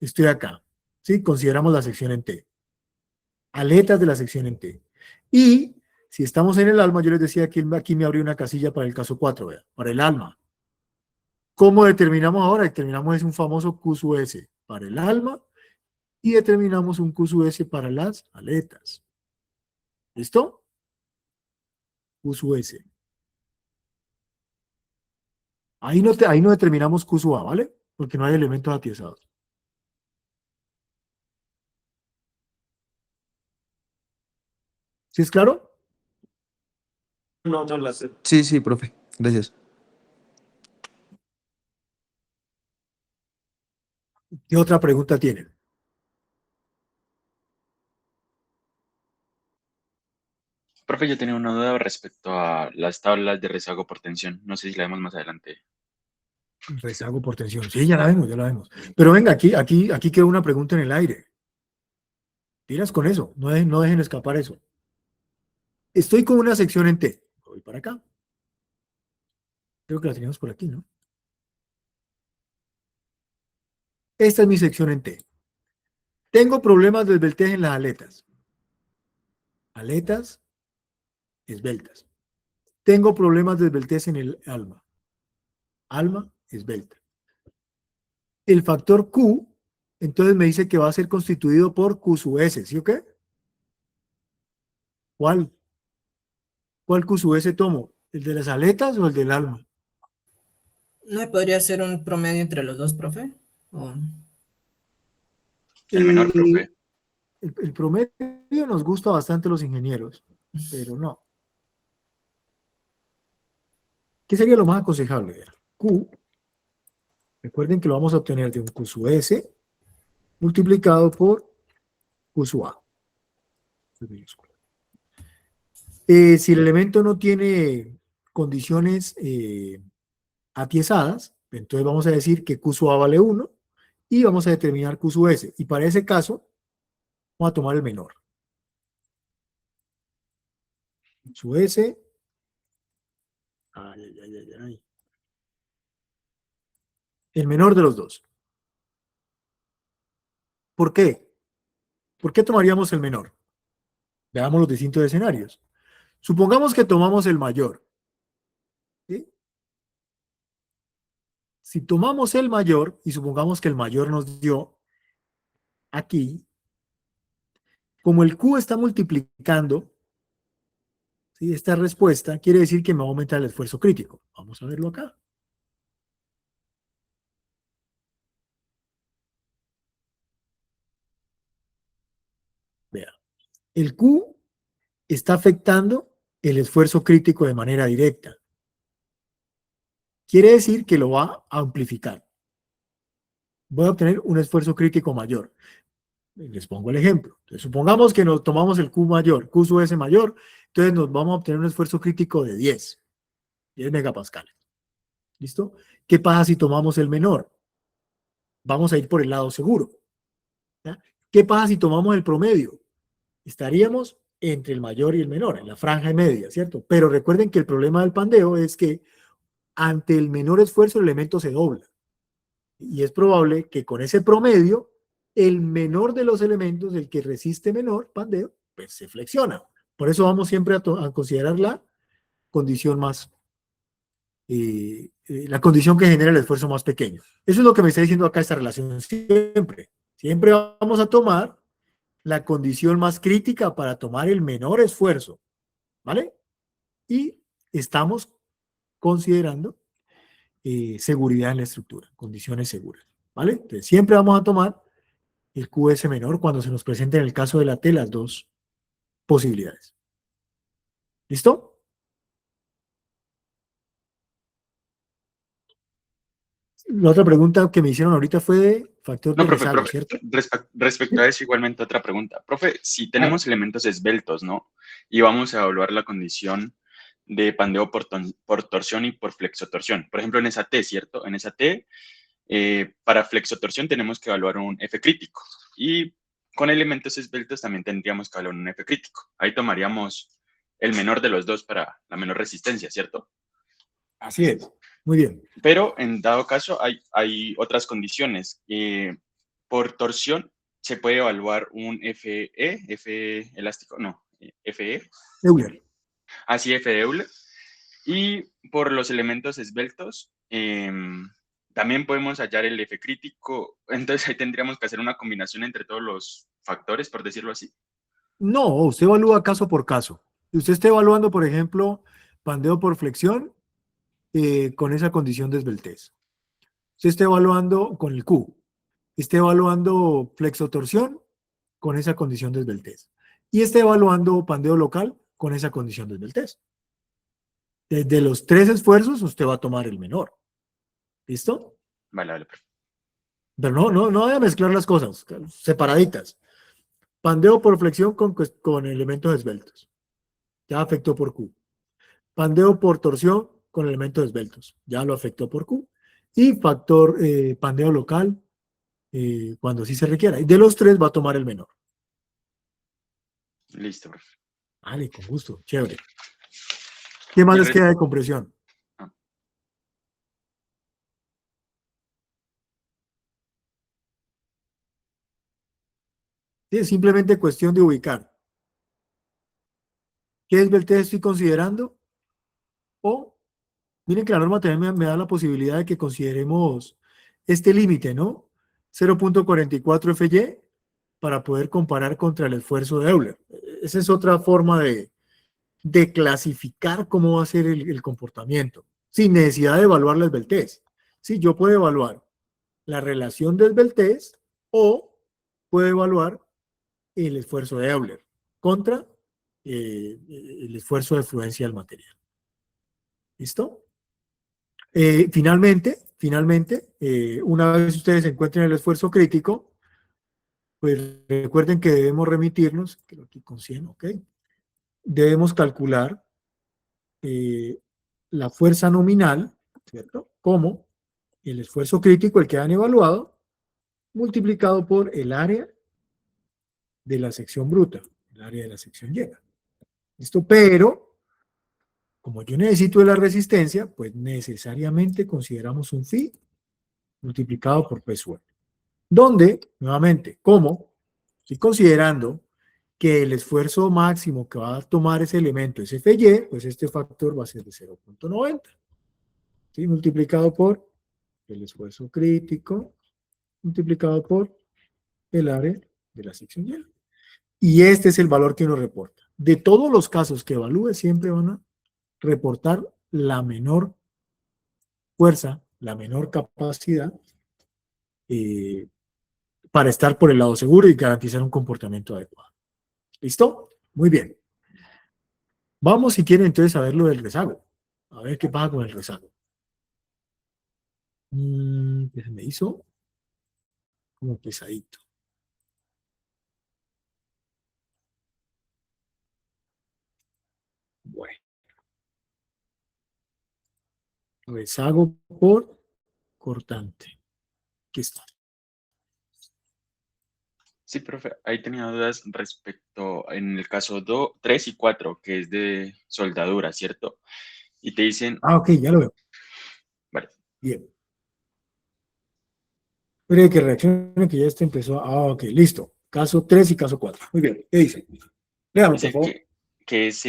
estoy acá, ¿sí? Consideramos la sección en T. Aletas de la sección en T. Y si estamos en el alma, yo les decía que aquí me abrió una casilla para el caso 4, ¿verdad? Para el alma. ¿Cómo determinamos ahora? Determinamos es un famoso Q sub S para el alma y determinamos un Q sub S para las aletas. ¿Listo? Q sub S. Ahí no determinamos Q sub A, ¿vale? Porque no hay elementos atiesados. ¿Sí es claro? No, no la sé. Sí, sí, profe. Gracias. ¿Qué otra pregunta tienen? Profe, yo tenía una duda respecto a las tablas de rezago por tensión. No sé si la vemos más adelante. Rezago por tensión. Sí, ya la vemos, ya la vemos. Pero venga, aquí quedó una pregunta en el aire. Tiras con eso, no dejen escapar eso. Estoy con una sección en T. Voy para acá. Creo que la teníamos por aquí, ¿no? Esta es mi sección en T. Tengo problemas de esbeltez en las aletas. Aletas esbeltas. Tengo problemas de esbeltez en el alma. Alma esbelta. El factor Q, entonces me dice que va a ser constituido por Q sub S, ¿sí o qué? ¿Cuál? ¿Cuál Q sub S tomo? ¿El de las aletas o el del alma? ¿No podría ser un promedio entre los dos, profe? ¿O El menor, El, profe. el promedio nos gusta bastante a los ingenieros, pero no. ¿Qué sería lo más aconsejable? Q, recuerden que lo vamos a obtener de un Q sub S multiplicado por Q sub A. Si el elemento no tiene condiciones atiesadas, entonces vamos a decir que Q sub A vale 1 y vamos a determinar Q sub S. Y para ese caso, vamos a tomar el menor. Sub S. Ay, ay, ay, ay. El menor de los dos. ¿Por qué? ¿Por qué tomaríamos el menor? Veamos los distintos escenarios. Supongamos que tomamos el mayor. ¿Sí? Si tomamos el mayor y supongamos que el mayor nos dio aquí, como el Q está multiplicando, ¿sí? Esta respuesta quiere decir que me va a aumentar el esfuerzo crítico. Vamos a verlo acá. Vea, el Q está afectando el esfuerzo crítico de manera directa. Quiere decir que lo va a amplificar. Voy a obtener un esfuerzo crítico mayor. Les pongo el ejemplo. Entonces, supongamos que nos tomamos el Q mayor, Q sub S mayor, entonces nos vamos a obtener un esfuerzo crítico de 10 megapascales. ¿Listo? ¿Qué pasa si tomamos el menor? Vamos a ir por el lado seguro. ¿Ya? ¿Qué pasa si tomamos el promedio? Estaríamos entre el mayor y el menor, en la franja media, ¿cierto? Pero recuerden que el problema del pandeo es que ante el menor esfuerzo el elemento se dobla. Y es probable que con ese promedio, el menor de los elementos, el que resiste menor pandeo, pues se flexiona. Por eso vamos siempre a considerar la condición más, la condición que genera el esfuerzo más pequeño. Eso es lo que me está diciendo acá esta relación siempre. Siempre vamos a tomar la condición más crítica para tomar el menor esfuerzo, ¿vale? Y estamos considerando seguridad en la estructura, condiciones seguras, ¿vale? Entonces, siempre vamos a tomar el QS menor cuando se nos presenten en el caso de la T las dos posibilidades. ¿Listo? La otra pregunta que me hicieron ahorita fue de factor No, de profe, rezago, profe, ¿cierto? respecto a eso, igualmente otra pregunta. Profe, si A ver, tenemos elementos esbeltos, ¿no? Y vamos a evaluar la condición de pandeo por torsión y por flexotorsión. Por ejemplo, en esa T, ¿cierto? En esa T, para flexotorsión tenemos que evaluar un F crítico. Y con elementos esbeltos también tendríamos que evaluar un F crítico. Ahí tomaríamos el menor de los dos para la menor resistencia, ¿cierto? así es. Muy bien. Pero en dado caso hay otras condiciones. Por torsión se puede evaluar un F elástico, no, FE, Euler. así F de Euler. Y por los elementos esbeltos, también podemos hallar el F crítico. Entonces ahí tendríamos que hacer una combinación entre todos los factores, por decirlo así. No, usted evalúa caso por caso. Si usted está evaluando, por ejemplo, pandeo por flexión con esa condición de esbeltez. Usted está evaluando con el Q, está evaluando flexotorsión con esa condición de esbeltez. Y está evaluando pandeo local con esa condición de esbeltez. De los tres esfuerzos, usted va a tomar el menor. ¿Listo? Vale, vale, perfecto. Pero no voy a mezclar las cosas, separaditas. Pandeo por flexión con elementos esbeltos. Ya afectó por Q. Pandeo por torsión con elementos esbeltos. Ya lo afectó por Q. Y factor pandeo local cuando sí se requiera. Y de los tres va a tomar el menor. Listo, profe. Vale, con gusto. Chévere. ¿Qué más Y el les queda de compresión? Ah. Sí, es simplemente cuestión de ubicar. ¿Qué esbeltez estoy considerando? O, miren que la norma también me da la posibilidad de que consideremos este límite, ¿no? 0.44 FY para poder comparar contra el esfuerzo de Euler. Esa es otra forma de clasificar cómo va a ser el comportamiento, sin necesidad de evaluar la esbeltez. Sí, yo puedo evaluar la relación de esbeltez o puedo evaluar el esfuerzo de Euler contra el esfuerzo de fluencia del material. ¿Listo? Finalmente, una vez ustedes encuentren el esfuerzo crítico, pues recuerden que debemos remitirnos, que aquí con 100, ¿ok? Debemos calcular la fuerza nominal, ¿cierto? Como el esfuerzo crítico, el que han evaluado, multiplicado por el área de la sección bruta, el área de la sección llena. ¿Listo? Pero, como yo necesito de la resistencia, pues necesariamente consideramos un phi multiplicado por P suelo. Donde, nuevamente, como estoy considerando que el esfuerzo máximo que va a tomar ese elemento es FY, pues este factor va a ser de 0.90. ¿Sí? Multiplicado por el esfuerzo crítico, multiplicado por el área de la sección llena. Y este es el valor que uno reporta. De todos los casos que evalúe, siempre van a reportar la menor fuerza, la menor capacidad para estar por el lado seguro y garantizar un comportamiento adecuado. ¿Listo? Muy bien. Vamos, si quieren, entonces a ver lo del rezago. A ver qué pasa con el rezago. ¿Qué se me hizo? Como pesadito. Bueno. Rezago por cortante. Aquí está. Sí, profe, ahí tenía dudas respecto en el caso 2, 3 y 4, que es de soldadura, ¿cierto? Y te dicen, Ah, ok, ya lo veo. vale, Bien. Espere que reaccione, que ya este empezó. Ah, ok, listo. Caso 3 y caso 4. Muy bien. ¿Qué dice? Léalo, por dice favor. que es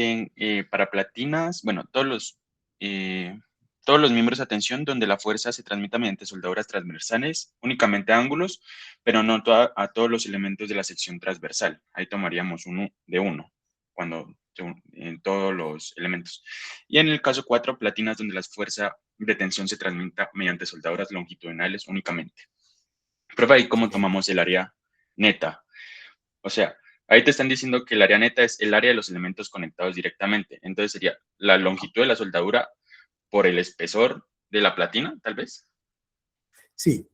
para platinas, bueno, todos los miembros de tensión donde la fuerza se transmita mediante soldaduras transversales, únicamente a ángulos, pero no a todos los elementos de la sección transversal. Ahí tomaríamos uno de uno, cuando en todos los elementos. Y en el caso 4, platinas donde la fuerza de tensión se transmita mediante soldaduras longitudinales únicamente. Profe, ahí cómo tomamos el área neta. O sea, ahí te están diciendo que el área neta es el área de los elementos conectados directamente. Entonces sería la longitud de la soldadura por el espesor de la platina, tal vez. Sí,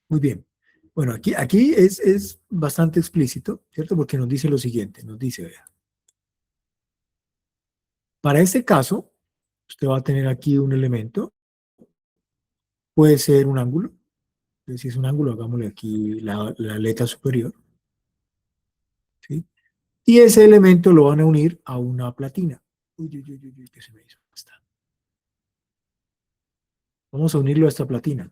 muy bien. Bueno, aquí es bastante explícito, ¿cierto? Porque nos dice lo siguiente, nos dice, vea, para este caso, usted va a tener aquí un elemento, puede ser un ángulo, si es un ángulo, hagámosle aquí la aleta superior, ¿sí? Y ese elemento lo van a unir a una platina. Uy, uy, uy, uy, ¿qué se me hizo? Está. Vamos a unirlo a esta platina.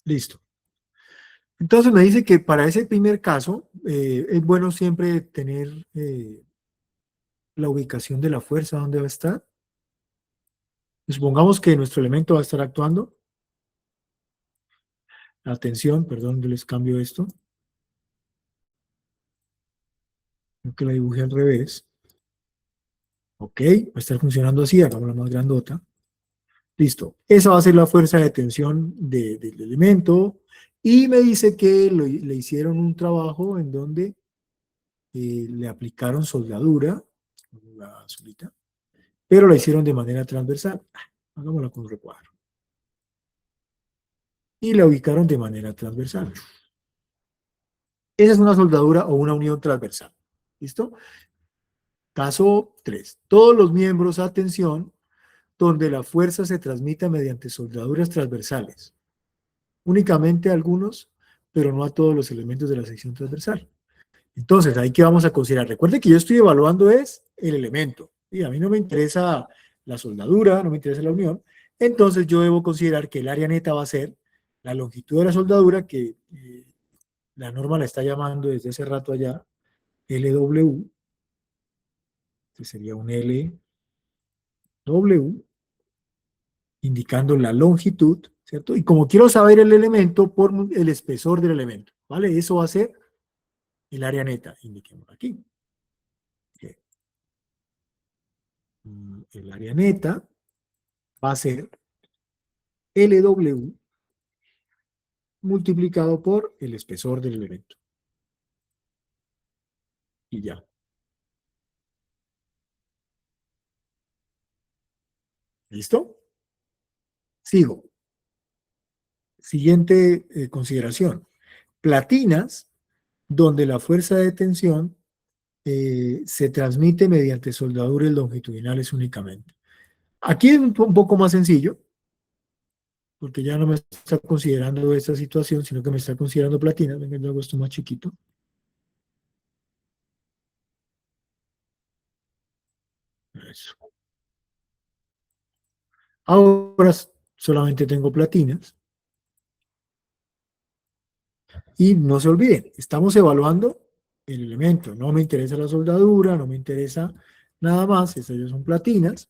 Listo. Entonces me dice que para ese primer caso es bueno siempre tener la ubicación de la fuerza, dónde va a estar. Supongamos que nuestro elemento va a estar actuando Atención, perdón, yo les cambio esto. Creo que la dibujé al revés. Ok, va a estar funcionando así, hagámosla más grandota. Listo. Esa va a ser la fuerza de tensión del elemento. Y me dice que le hicieron un trabajo en donde le aplicaron soldadura, la azulita, pero la hicieron de manera transversal. Hagámosla con un recuadro. Y la ubicaron de manera transversal. Esa es una soldadura o una unión transversal. ¿Listo? Caso 3. Todos los miembros a tensión donde la fuerza se transmita mediante soldaduras transversales. Únicamente a algunos, pero no a todos los elementos de la sección transversal. Entonces, ahí que vamos a considerar. Recuerde que yo estoy evaluando es el elemento. Y a mí no me interesa la soldadura, no me interesa la unión. Entonces, yo debo considerar que el área neta va a ser la longitud de la soldadura, que la norma la está llamando desde hace rato allá, LW, que sería un LW, indicando la longitud, ¿cierto? Y como quiero saber el elemento por el espesor del elemento, ¿vale? Eso va a ser el área neta, indiquemos aquí. Okay. El área neta va a ser LW multiplicado por el espesor del elemento. Y ya. ¿Listo? Sigo. Siguiente consideración. Platinas donde la fuerza de tensión se transmite mediante soldaduras longitudinales únicamente. Aquí es un poco más sencillo, porque ya no me está considerando esta situación, sino que me está considerando platinas. Venga, yo hago esto más chiquito. Eso. Ahora solamente tengo platinas. Y no se olviden, estamos evaluando el elemento. No me interesa la soldadura, no me interesa nada más. Estas ya son platinas.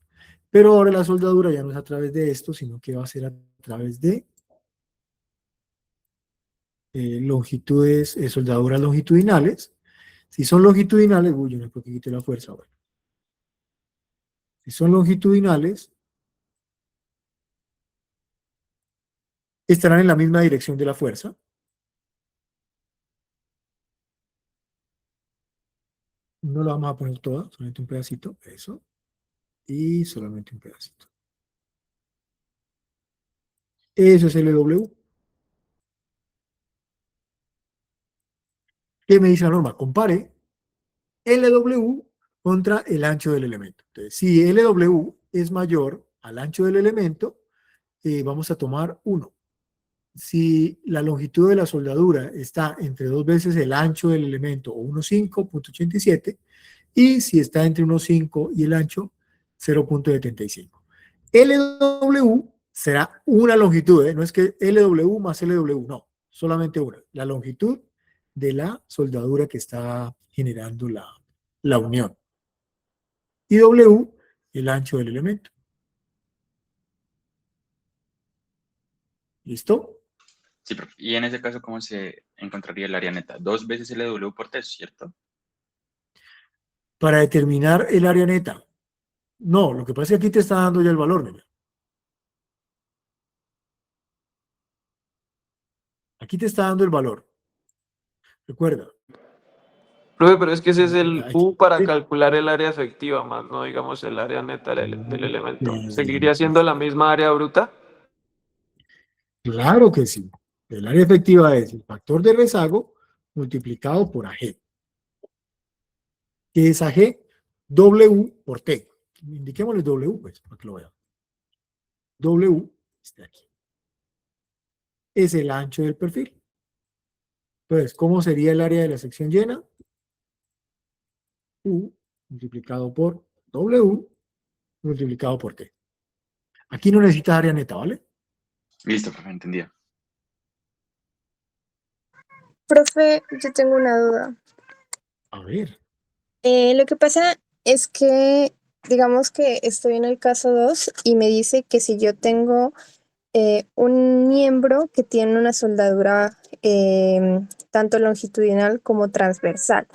Pero ahora la soldadura ya no es a través de esto, sino que va a ser a través de longitudes, soldaduras longitudinales. Si son longitudinales, uy, yo no creo que quite la fuerza. Bueno. Si son longitudinales, estarán en la misma dirección de la fuerza. No la vamos a poner toda, solamente un pedacito, eso. Y solamente un pedacito. Eso es LW. ¿Qué me dice la norma? Compare LW contra el ancho del elemento. Entonces, si LW es mayor al ancho del elemento, vamos a tomar 1. Si la longitud de la soldadura está entre 2 veces el ancho del elemento, o 1,5.87, y si está entre 1,5 y el ancho, 0.75. LW será una longitud, no es que LW más LW, no, solamente una. La longitud de la soldadura que está generando la unión. Y W, el ancho del elemento. ¿Listo? Sí, profe. Y en ese caso, ¿cómo se encontraría el área neta? 2 veces LW por T, ¿cierto? Para determinar el área neta. No, lo que pasa es que aquí te está dando ya el valor, mira. Aquí te está dando el valor. Recuerda. Profe, pero es que ese es el Aquí, U para calcular el área efectiva, más no digamos el área neta del elemento. ¿Seguiría siendo la misma área bruta? claro que sí. El área efectiva es el factor de rezago multiplicado por AG. ¿Qué es AG? W por T. Indiquémosle W, pues, para que lo vean. W, está aquí. Es el ancho del perfil. Entonces, ¿cómo sería el área de la sección llena? U multiplicado por W multiplicado por T. Aquí no necesitas área neta, ¿vale? Listo, profe, entendido. Profe, yo tengo una duda. A ver. Lo que pasa es que, digamos que estoy en el caso 2 y me dice que si yo tengo un miembro que tiene una soldadura tanto longitudinal como transversal.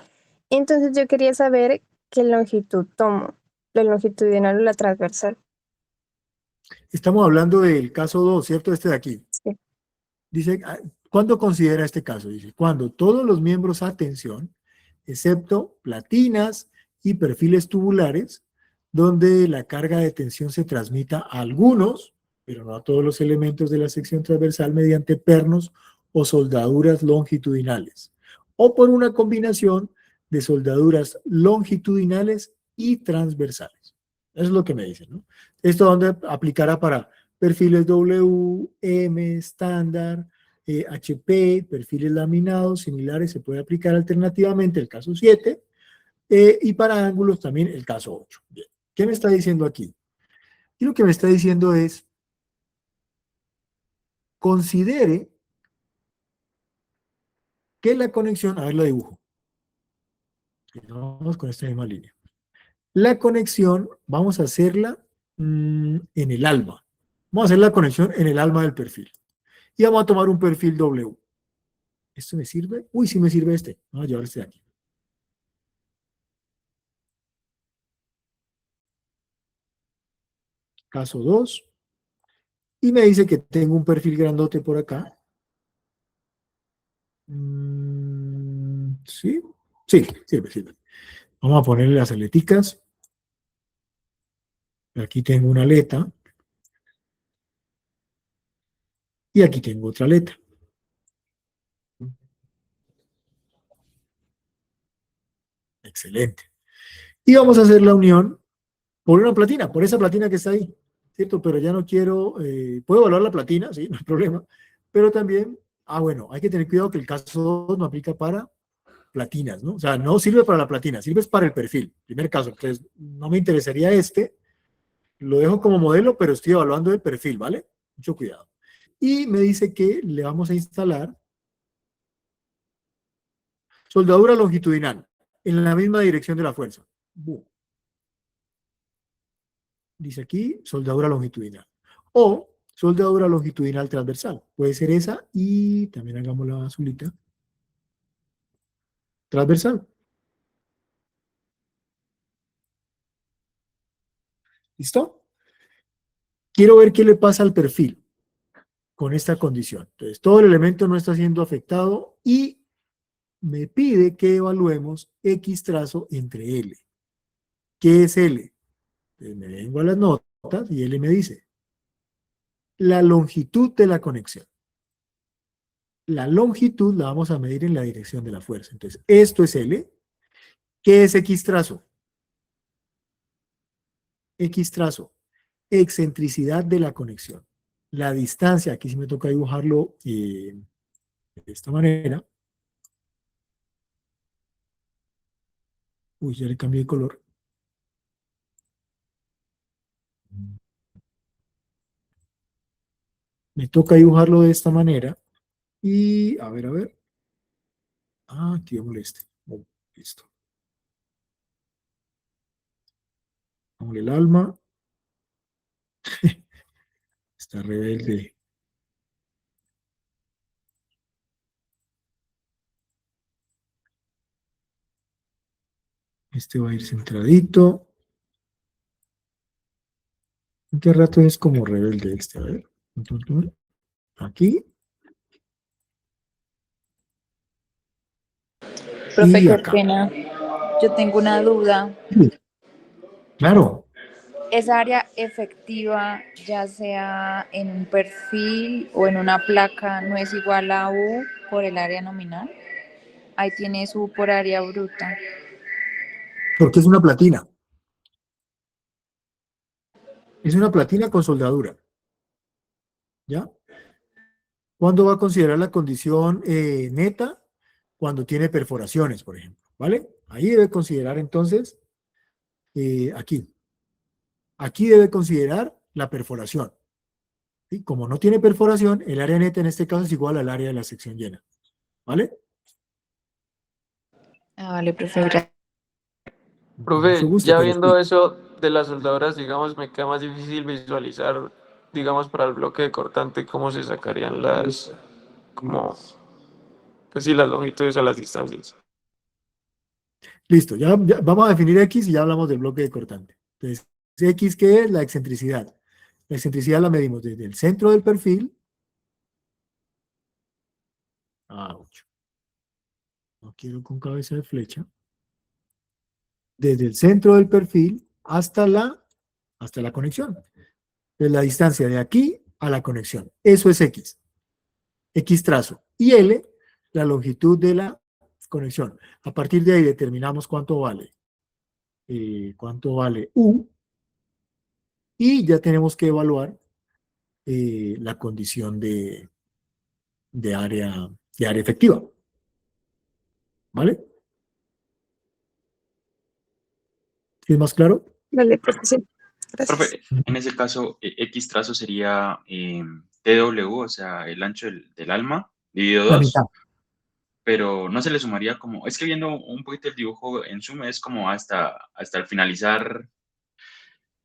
Entonces yo quería saber qué longitud tomo, la longitudinal o la transversal. Estamos hablando del caso 2, ¿cierto? Este de aquí. Sí. Dice, ¿cuándo considera este caso? Dice, cuando todos los miembros a tensión, excepto platinas y perfiles tubulares, donde la carga de tensión se transmita a algunos, pero no a todos los elementos de la sección transversal mediante pernos o soldaduras longitudinales, o por una combinación de soldaduras longitudinales y transversales. Eso es lo que me dicen, ¿no? Esto donde aplicará para perfiles W, M, estándar, HP, perfiles laminados, similares, se puede aplicar alternativamente el caso 7, y para ángulos también el caso 8. Bien. ¿Qué me está diciendo aquí? Y lo que me está diciendo es, considere que la conexión, a ver, la dibujo. Vamos con esta misma línea. La conexión, vamos a hacerla en el alma. Vamos a hacer la conexión en el alma del perfil. Y vamos a tomar un perfil W. ¿Esto me sirve? Uy, sí me sirve este. Vamos a llevar este de aquí. Caso 2. Y me dice que tengo un perfil grandote por acá. ¿Sí? Sí, sirve. Vamos a ponerle las aleticas. Aquí tengo una aleta. Y aquí tengo otra aleta. Excelente. Y vamos a hacer la unión por una platina, por esa platina que está ahí, ¿cierto? Pero ya no quiero, puedo evaluar la platina, sí, no hay problema, pero también, bueno, hay que tener cuidado que el caso 2 no aplica para platinas, ¿no? O sea, no sirve para la platina, sirve para el perfil, primer caso. Entonces, no me interesaría este, lo dejo como modelo, pero estoy evaluando el perfil, ¿vale? Mucho cuidado. Y me dice que le vamos a instalar soldadura longitudinal en la misma dirección de la fuerza. Boom. Dice aquí, soldadura longitudinal. O soldadura longitudinal transversal. Puede ser esa y también hagamos la azulita. Transversal. ¿Listo? Quiero ver qué le pasa al perfil con esta condición. Entonces, todo el elemento no está siendo afectado y me pide que evaluemos X trazo entre L. ¿Qué es L? Entonces, me vengo a las notas y L me dice la longitud de la conexión. La longitud la vamos a medir en la dirección de la fuerza. Entonces, esto es L. ¿Qué es X trazo? X trazo, excentricidad de la conexión. La distancia, aquí sí me toca dibujarlo de esta manera. Uy, ya le cambié de color. Me toca dibujarlo de esta manera. Y, a ver. Activémosle este. Oh, listo. Ponle el alma. Está rebelde. Este va a ir centradito. ¿En qué rato es como rebelde este? A ver. Aquí. Profe, Y qué acá. pena. Yo tengo una duda. Claro. ¿Esa área efectiva, ya sea en un perfil o en una placa, no es igual a U por el área nominal? Ahí tienes U por área bruta. Porque es una platina. Es una platina con soldadura. ¿Ya? ¿Cuándo va a considerar la condición neta? Cuando tiene perforaciones, por ejemplo, ¿vale? Ahí debe considerar entonces, aquí. Aquí debe considerar la perforación. ¿Sí? Como no tiene perforación, el área neta en este caso es igual al área de la sección llena, ¿vale? Vale, profe, gracias. Con mucho Profe, gusto, ya pero viendo sí. eso de las soldadoras, digamos, me queda más difícil visualizar digamos, para el bloque de cortante, ¿cómo se sacarían las, como, pues sí, las longitudes a las distancias? Listo, ya vamos a definir X y ya hablamos del bloque de cortante. Entonces, X, ¿qué es? La excentricidad. La excentricidad la medimos desde el centro del perfil. Ouch. No quiero con cabeza de flecha. Desde el centro del perfil hasta la conexión. De la distancia de aquí a la conexión. Eso es X. X trazo. Y L, la longitud de la conexión. A partir de ahí determinamos cuánto vale. Cuánto vale U. Y ya tenemos que evaluar la condición de área efectiva. ¿Vale? ¿Sí es más claro? Vale, profe, sí. Gracias. Profe, en ese caso, X trazo sería TW, o sea, el ancho del alma, dividido La 2, mitad. pero no se le sumaría como, es que viendo un poquito el dibujo en Zoom es como hasta el finalizar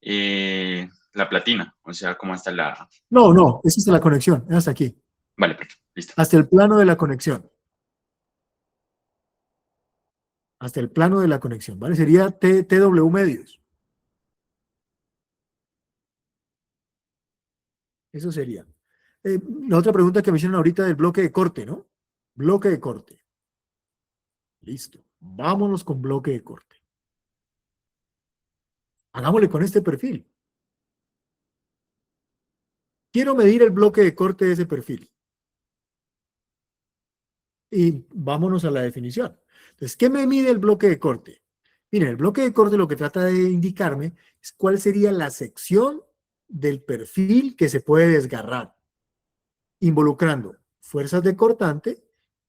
la platina, o sea, como hasta la... No, esa es la conexión. Hasta aquí. Vale, perfecto, listo. Hasta el plano de la conexión. Hasta el plano de la conexión, ¿vale? Sería TW medios. Eso sería. La otra pregunta que me hicieron ahorita del bloque de corte, ¿no? Bloque de corte. Listo. Vámonos con bloque de corte. Hagámosle con este perfil. Quiero medir el bloque de corte de ese perfil. Y vámonos a la definición. Entonces, ¿qué me mide el bloque de corte? Miren, el bloque de corte lo que trata de indicarme es cuál sería la sección del perfil que se puede desgarrar, involucrando fuerzas de cortante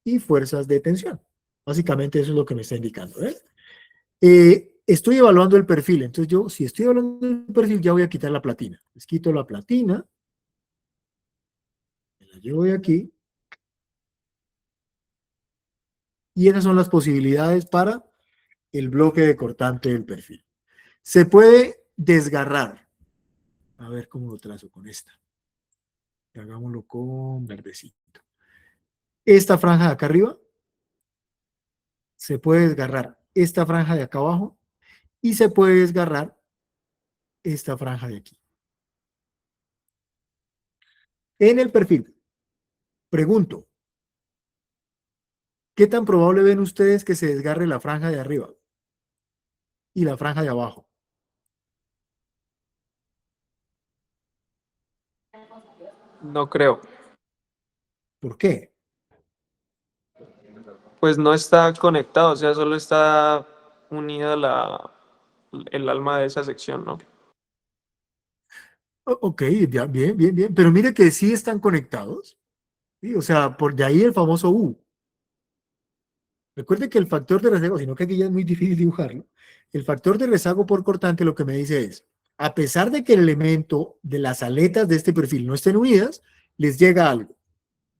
y fuerzas de tensión. Básicamente eso es lo que me está indicando. Estoy evaluando el perfil, entonces yo, si estoy evaluando el perfil, ya voy a quitar la platina. Les quito la platina, me la llevo de aquí, y esas son las posibilidades para el bloque de cortante del perfil. Se puede desgarrar. A ver cómo lo trazo con esta. Hagámoslo con verdecito. Esta franja de acá arriba se puede desgarrar esta franja de acá abajo y se puede desgarrar esta franja de aquí. En el perfil, pregunto, ¿qué tan probable ven ustedes que se desgarre la franja de arriba y la franja de abajo? No creo. ¿Por qué? Pues no está conectado, o sea, solo está unida el alma de esa sección, ¿no? Ok, ya, bien, bien, bien. Pero mire que sí están conectados. ¿Sí? O sea, por de ahí el famoso U. Recuerde que el factor de rezago, sino que aquí ya es muy difícil dibujarlo, el factor de rezago por cortante lo que me dice es, a pesar de que el elemento de las aletas de este perfil no estén unidas, les llega algo,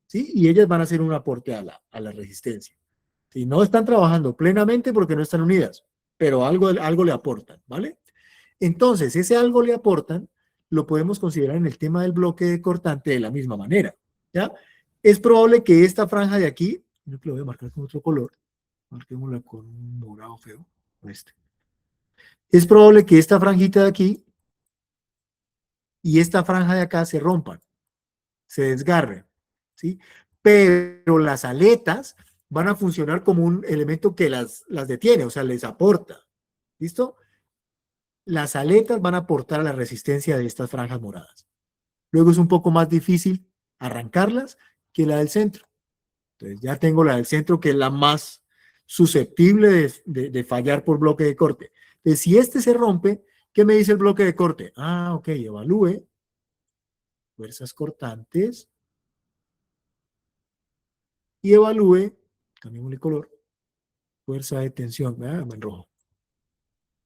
¿sí? Y ellas van a hacer un aporte a la resistencia. ¿Sí? No están trabajando plenamente porque no están unidas, pero algo le aportan, ¿vale? Entonces, ese algo le aportan, lo podemos considerar en el tema del bloque de cortante de la misma manera, ¿ya? Es probable que esta franja de aquí, yo que lo voy a marcar con otro color, marquémosla con un morado feo, este. Es probable que esta franjita de aquí y esta franja de acá se rompan, se desgarren, ¿sí? Pero las aletas van a funcionar como un elemento que las detiene, o sea, les aporta, ¿listo? Las aletas van a aportar a la resistencia de estas franjas moradas. Luego es un poco más difícil arrancarlas que la del centro. Entonces ya tengo la del centro, que es la más susceptible de fallar por bloque de corte. Entonces, si este se rompe, ¿qué me dice el bloque de corte? Ah, ok, evalúe fuerzas cortantes y evalúe, cambiamos el color, fuerza de tensión, en rojo,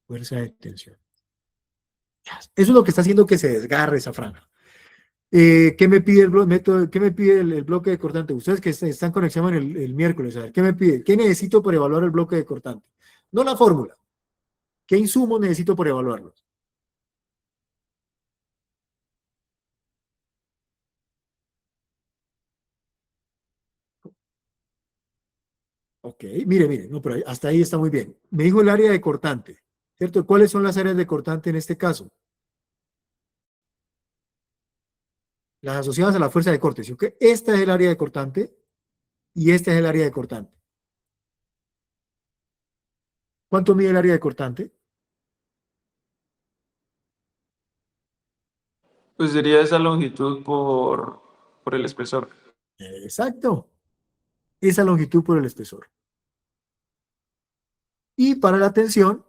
fuerza de tensión. Eso es lo que está haciendo que se desgarre esa franja. ¿Qué me pide el método? ¿Qué me pide el bloque de cortante? Ustedes que están conectados el miércoles, a ver, ¿qué me pide? ¿Qué necesito para evaluar el bloque de cortante? No la fórmula. ¿Qué insumos necesito para evaluarlos? Ok, mire, no, pero hasta ahí está muy bien. Me dijo el área de cortante, ¿cierto? ¿Cuáles son las áreas de cortante en este caso? Las asociadas a la fuerza de corte, ¿sí? ¿Ok? Esta es el área de cortante y esta es el área de cortante. ¿Cuánto mide el área de cortante? Pues sería esa longitud por el espesor. Exacto, esa longitud por el espesor. Y para la tensión,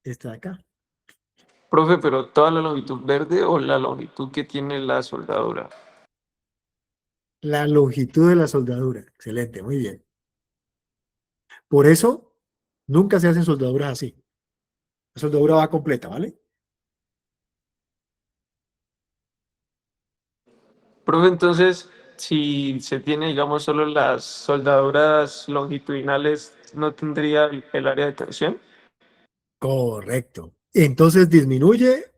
esta de acá. Profe, pero ¿toda la longitud verde o la longitud que tiene la soldadura? La longitud de la soldadura. Excelente, muy bien. Por eso, nunca se hacen soldaduras así. La soldadura va completa, ¿vale? Profe, entonces, si se tiene, digamos, solo las soldaduras longitudinales, ¿no tendría el área de tensión? Correcto. Entonces, ¿disminuye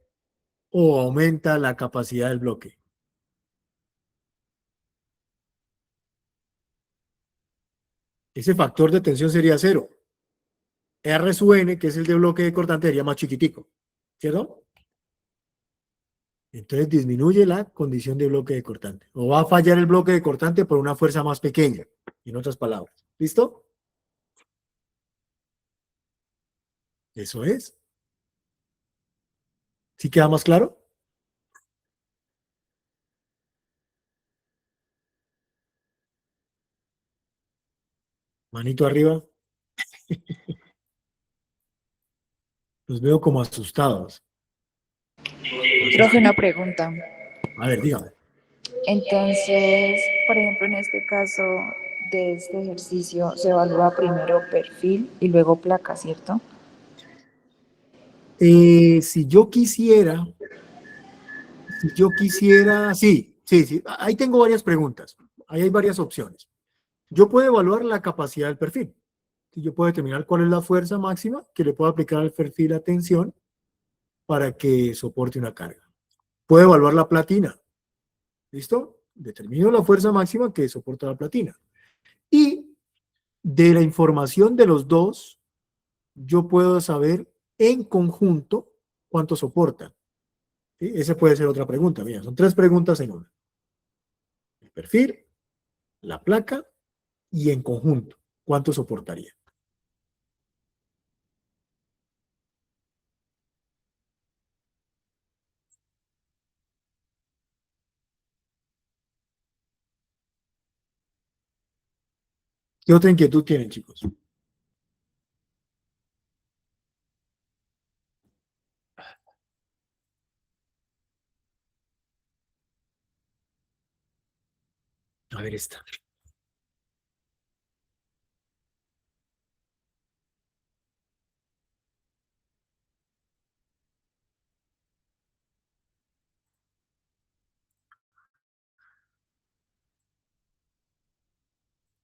o aumenta la capacidad del bloque? Ese factor de tensión sería cero. R sub n, que es el de bloque de cortante, sería más chiquitico, ¿cierto? Entonces disminuye la condición de bloque de cortante. O va a fallar el bloque de cortante por una fuerza más pequeña, en otras palabras. ¿Listo? Eso es. ¿Sí queda más claro? Manito arriba. Los veo como asustados. Profe, una pregunta. A ver, dígame. Entonces, por ejemplo, en este caso de este ejercicio, se evalúa primero perfil y luego placa, ¿cierto? Si yo quisiera, sí. Ahí tengo varias preguntas. Ahí hay varias opciones. Yo puedo evaluar la capacidad del perfil. Y yo puedo determinar cuál es la fuerza máxima que le puedo aplicar al perfil a tensión para que soporte una carga. Puedo evaluar la platina. ¿Listo? Determino la fuerza máxima que soporta la platina. Y de la información de los dos, yo puedo saber en conjunto cuánto soportan. ¿Sí? Esa puede ser otra pregunta. Mira, son tres preguntas en una. El perfil, la placa y en conjunto, ¿cuánto soportaría? ¿Qué otra inquietud tienen, chicos? A ver esta.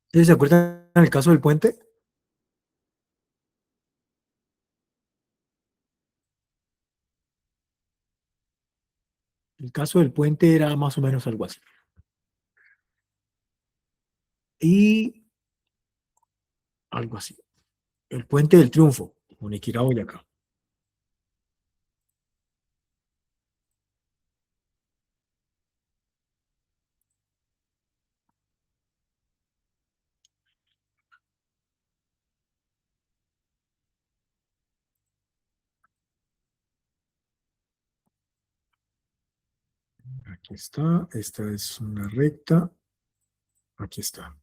¿Ustedes se acuerdan del caso del puente? El caso del puente era más o menos algo así. Y algo así. El puente del Triunfo, Moniquirá, Boyacá. Aquí está, esta es una recta. Aquí está.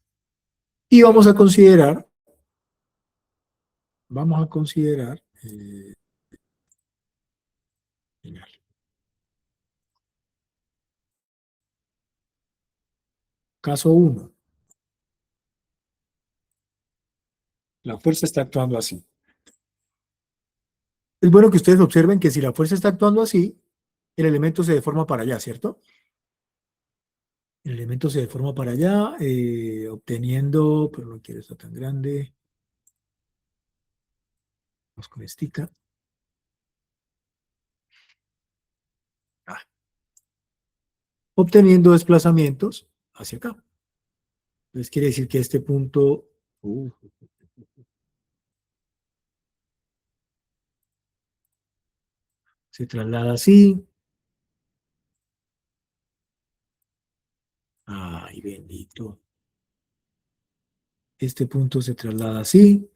Y vamos a considerar, final. Caso 1. La fuerza está actuando así. Es bueno que ustedes observen que si la fuerza está actuando así, el elemento se deforma para allá, ¿cierto? El elemento se deforma para allá, obteniendo, pero no quiero estar tan grande. Vamos con estica. Ah, obteniendo desplazamientos hacia acá. Entonces quiere decir que este punto se traslada así. Ay, bendito. Este punto se traslada así.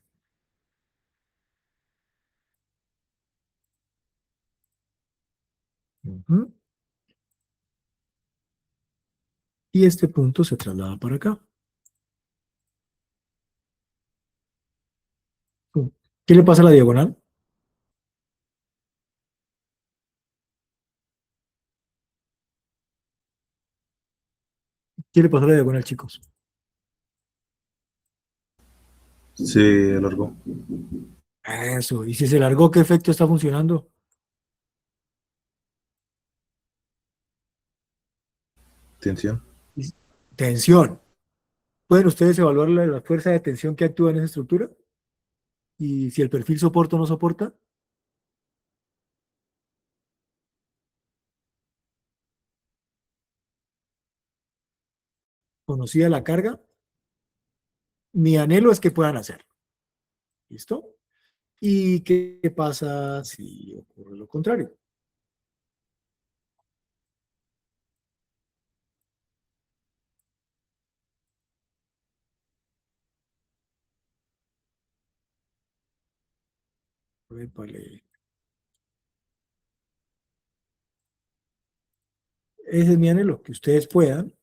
Ujú. Y este punto se traslada para acá. ¿Qué le pasa a la diagonal? ¿Qué le pasa a la diagonal, chicos? Se alargó. Eso. ¿Y si se largó, qué efecto está funcionando? Tensión. Tensión. ¿Pueden ustedes evaluar la fuerza de tensión que actúa en esa estructura? Y si el perfil soporta o no soporta. Conocida la carga. Mi anhelo es que puedan hacerlo. ¿Listo? ¿Y qué pasa si ocurre lo contrario? Épale. Ese es mi anhelo, que ustedes puedan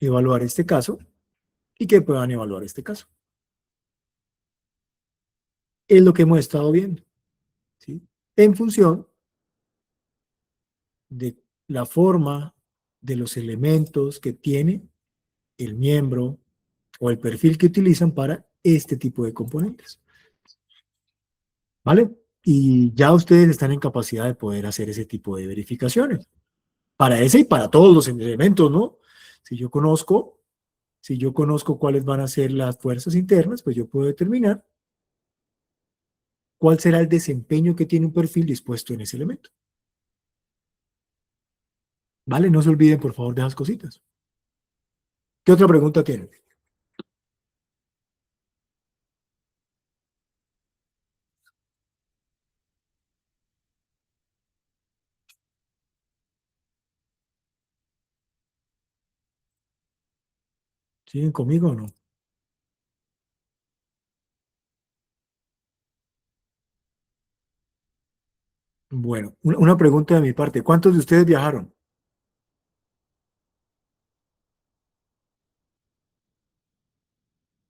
evaluar este caso y que puedan evaluar este caso. Es lo que hemos estado viendo, ¿sí? En función de la forma de los elementos que tiene el miembro o el perfil que utilizan para este tipo de componentes. ¿Vale? Y ya ustedes están en capacidad de poder hacer ese tipo de verificaciones. Para ese y para todos los elementos, ¿no? Si yo conozco, si yo conozco cuáles van a ser las fuerzas internas, pues yo puedo determinar cuál será el desempeño que tiene un perfil dispuesto en ese elemento. ¿Vale? No se olviden, por favor, de esas cositas. ¿Qué otra pregunta tienen? ¿Siguen conmigo o no? Bueno, una pregunta de mi parte. ¿Cuántos de ustedes viajaron?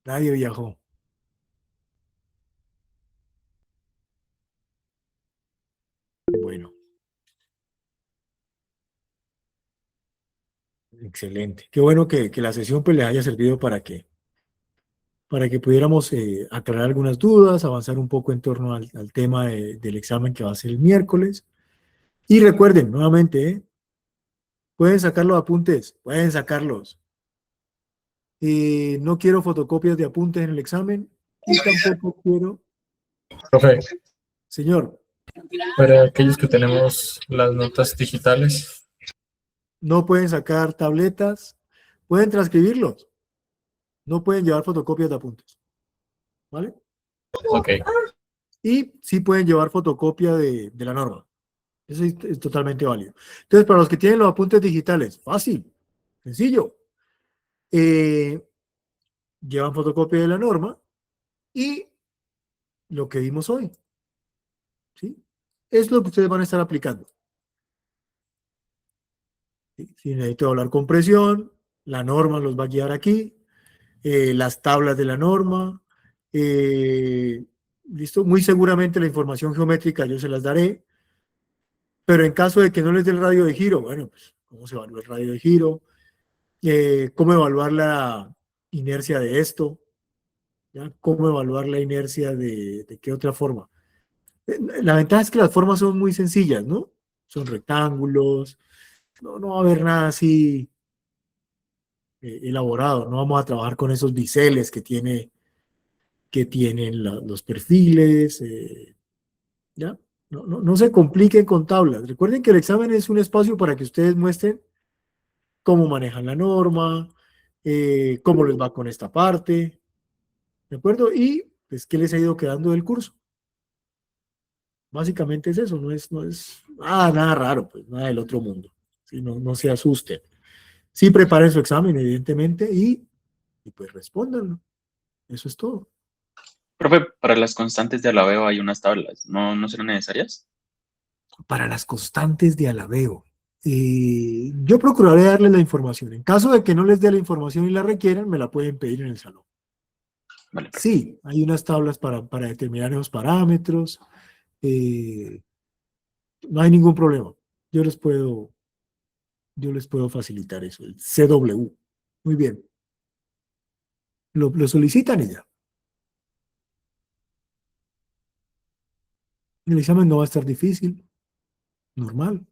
Nadie viajó. Bueno, excelente. Qué bueno que la sesión pues les haya servido para que pudiéramos aclarar algunas dudas, avanzar un poco en torno al tema del examen que va a ser el miércoles. Y recuerden, nuevamente, pueden sacar los apuntes, pueden sacarlos. No quiero fotocopias de apuntes en el examen y tampoco quiero... Profe, Señor, para aquellos que tenemos las notas digitales, no pueden sacar tabletas, pueden transcribirlos, no pueden llevar fotocopias de apuntes, ¿vale? ok, Y sí pueden llevar fotocopia de la norma. Eso es totalmente válido. Entonces, para los que tienen los apuntes digitales, fácil, sencillo. Llevan fotocopia de la norma y lo que vimos hoy, ¿sí? Es lo que ustedes van a estar aplicando. ¿Sí? Si necesito hablar con presión, la norma los va a guiar aquí, las tablas de la norma, ¿listo? Muy seguramente la información geométrica yo se las daré, pero en caso de que no les dé el radio de giro, bueno, pues, ¿cómo se evalúa el radio de giro? ¿Cómo evaluar la inercia de esto? ¿Ya? ¿Cómo evaluar la inercia de qué otra forma? La ventaja es que las formas son muy sencillas, ¿no? Son rectángulos, no va a haber nada así elaborado, no vamos a trabajar con esos biseles que tienen los perfiles, ¿ya? No se compliquen con tablas. Recuerden que el examen es un espacio para que ustedes muestren cómo manejan la norma, cómo les va con esta parte, ¿de acuerdo? Y pues qué les ha ido quedando del curso. Básicamente es eso, no es nada raro, pues nada del otro mundo. ¿Sí? No se asusten. Sí preparen su examen, evidentemente, y pues respóndanlo. Eso es todo. Profe, para las constantes de alabeo hay unas tablas, ¿no serán necesarias? Para las constantes de alabeo. Yo procuraré darles la información. En caso de que no les dé la información y la requieran, me la pueden pedir en el salón. Vale, perfecto. Sí, hay unas tablas para determinar esos parámetros. No hay ningún problema. Yo les puedo, yo les puedo facilitar eso. El CW. Muy bien. Lo solicitan y ya. El examen no va a estar difícil. Normal,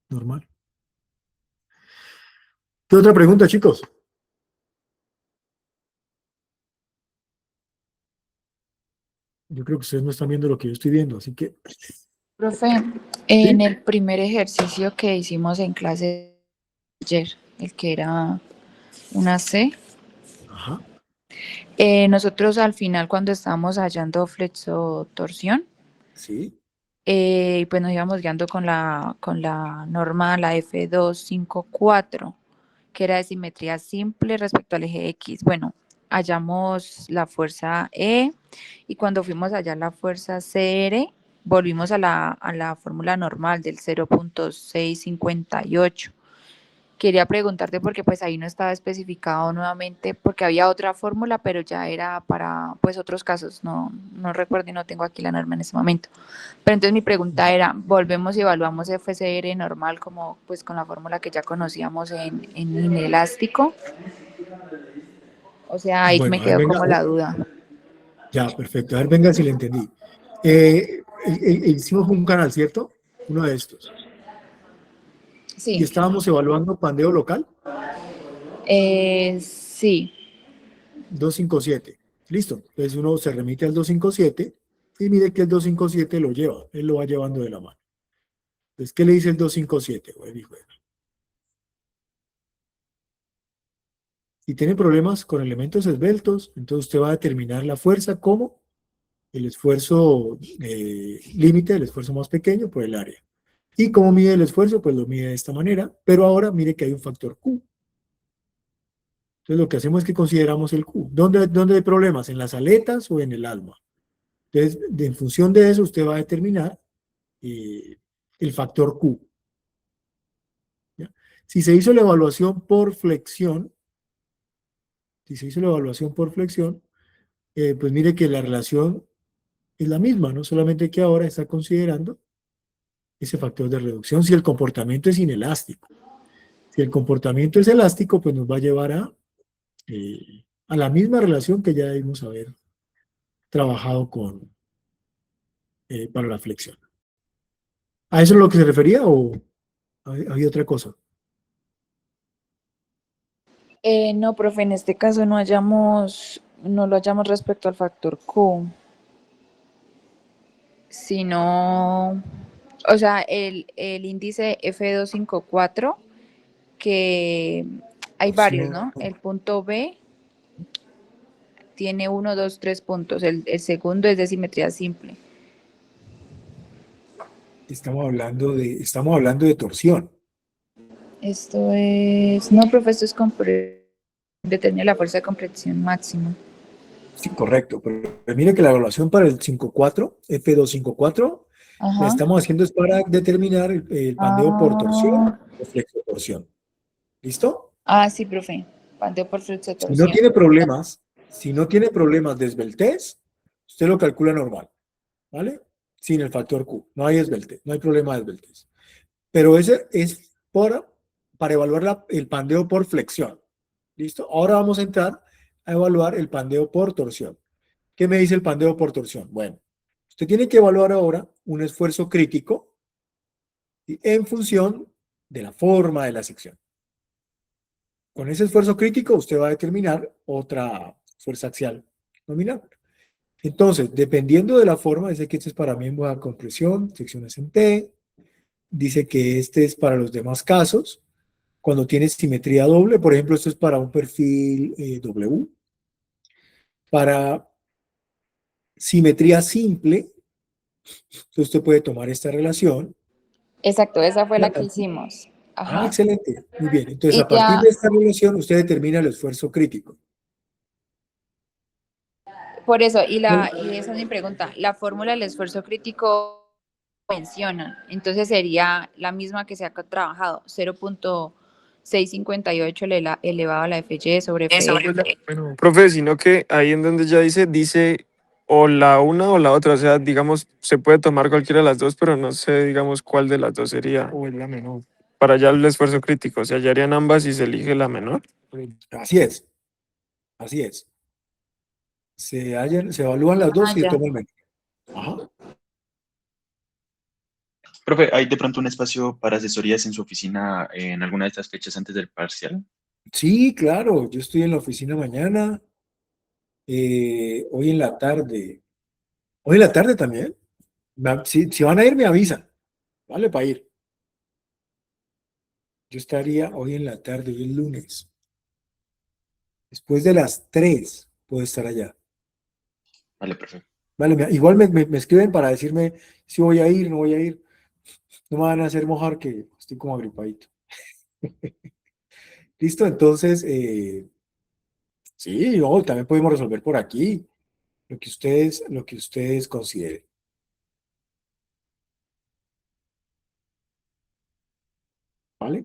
normal. ¿Qué otra pregunta, chicos? Yo creo que ustedes no están viendo lo que yo estoy viendo, así que... Profe, en ¿Sí? el primer ejercicio que hicimos en clase ayer, el que era una C, Ajá. nosotros al final cuando estábamos hallando flexotorsión, Sí. pues nos íbamos guiando con la norma, la F254, que era de simetría simple respecto al eje X. Bueno, hallamos la fuerza E y cuando fuimos a hallar la fuerza CR, volvimos a la fórmula normal del 0.658. Quería preguntarte porque pues ahí no estaba especificado nuevamente, porque había otra fórmula, pero ya era para pues otros casos, no recuerdo y no tengo aquí la norma en ese momento. Pero entonces mi pregunta era, ¿volvemos y evaluamos FCR normal como pues con la fórmula que ya conocíamos en inelástico? O sea, ahí me Bueno, a ver, quedó venga. como la duda. Ya, perfecto. A ver, venga si le entendí. Hicimos un canal, ¿cierto? Uno de estos. Y Sí, estábamos evaluando pandeo local sí, 257. Listo. Entonces uno se remite al 257 y mire que el 257 lo lleva. Él lo va llevando de la mano. Entonces, ¿qué le dice el 257? Bueno, hijo de- si tiene problemas con elementos esbeltos, entonces usted va a determinar la fuerza como el esfuerzo límite, el esfuerzo más pequeño por el área. ¿Y cómo mide el esfuerzo? Pues lo mide de esta manera, pero ahora mire que hay un factor Q. Entonces lo que hacemos es que consideramos el Q. ¿Dónde hay problemas? ¿En las aletas o en el alma? Entonces, en función de eso, usted va a determinar eh, el factor Q. ¿Ya? Si se hizo la evaluación por flexión, pues mire que la relación es la misma, ¿no? Solamente que ahora está considerando ese factor de reducción si el comportamiento es inelástico. Si el comportamiento es elástico, pues nos va a llevar a la misma relación que ya debimos haber trabajado para la flexión. ¿A eso es lo que se refería o había otra cosa? no, profe, en este caso no lo hallamos respecto al factor Q, sino, o sea, el índice F254, que hay varios, Torsión. ¿no? El punto B tiene uno, dos, tres puntos. El segundo es de simetría simple. Estamos hablando de torsión. Esto es, no, profe, esto es determina la fuerza de compresión máxima. Sí, correcto. Pero mire que la evaluación para el 54, F254, la Ajá. estamos haciendo es para determinar el pandeo por torsión Ah, o flexotorsión. ¿Listo? sí, profe. Pandeo por Si no flexotorsión. tiene problemas, si no tiene problemas de esbeltez, usted lo calcula normal, ¿vale? Sin el factor Q. No hay esbeltez, no hay problema de esbeltez. Pero ese es para evaluar el pandeo por flexión. ¿Listo? Ahora vamos a entrar a evaluar el pandeo por torsión. ¿Qué me dice el pandeo por torsión? Bueno, usted tiene que evaluar ahora un esfuerzo crítico en función de la forma de la sección. Con ese esfuerzo crítico usted va a determinar otra fuerza axial nominal. Entonces, dependiendo de la forma, dice que este es para miembros de compresión, secciones en T, dice que este es para los demás casos, cuando tienes simetría doble, por ejemplo, esto es para un perfil W, para simetría simple, entonces usted puede tomar esta relación. Exacto, esa fue la que hicimos. Ah, Ajá. excelente, muy bien. Entonces, Y a partir ya, de esta relación, usted determina el esfuerzo crítico. por eso, y esa es mi pregunta, la fórmula del esfuerzo crítico menciona, entonces sería la misma que se ha trabajado, 0.658 elevado a la FY sobre FR. Bueno, profe, sino que ahí en donde ya dice o la una o la otra, o sea, digamos, se puede tomar cualquiera de las dos, pero no sé, digamos, cuál de las dos sería. O es la menor. Para allá el esfuerzo crítico, se hallarían ambas y se elige la menor. Así es. Así es. Se evalúan las dos y se Ya. toma el menor. Ajá. Profe, ¿hay de pronto un espacio para asesorías en su oficina en alguna de estas fechas antes del parcial? Sí, claro. Yo estoy en la oficina mañana. Hoy en la tarde. Hoy en la tarde también. Si van a ir, me avisan. Vale, para ir. Yo estaría hoy en la tarde, hoy es lunes. Después de las 3 puedo estar allá. Vale, perfecto. Vale, igual me escriben para decirme si voy a ir, no voy a ir. No me van a hacer mojar que estoy como agripadito. Listo, entonces, sí, no, también podemos resolver por aquí lo que ustedes consideren. ¿Vale?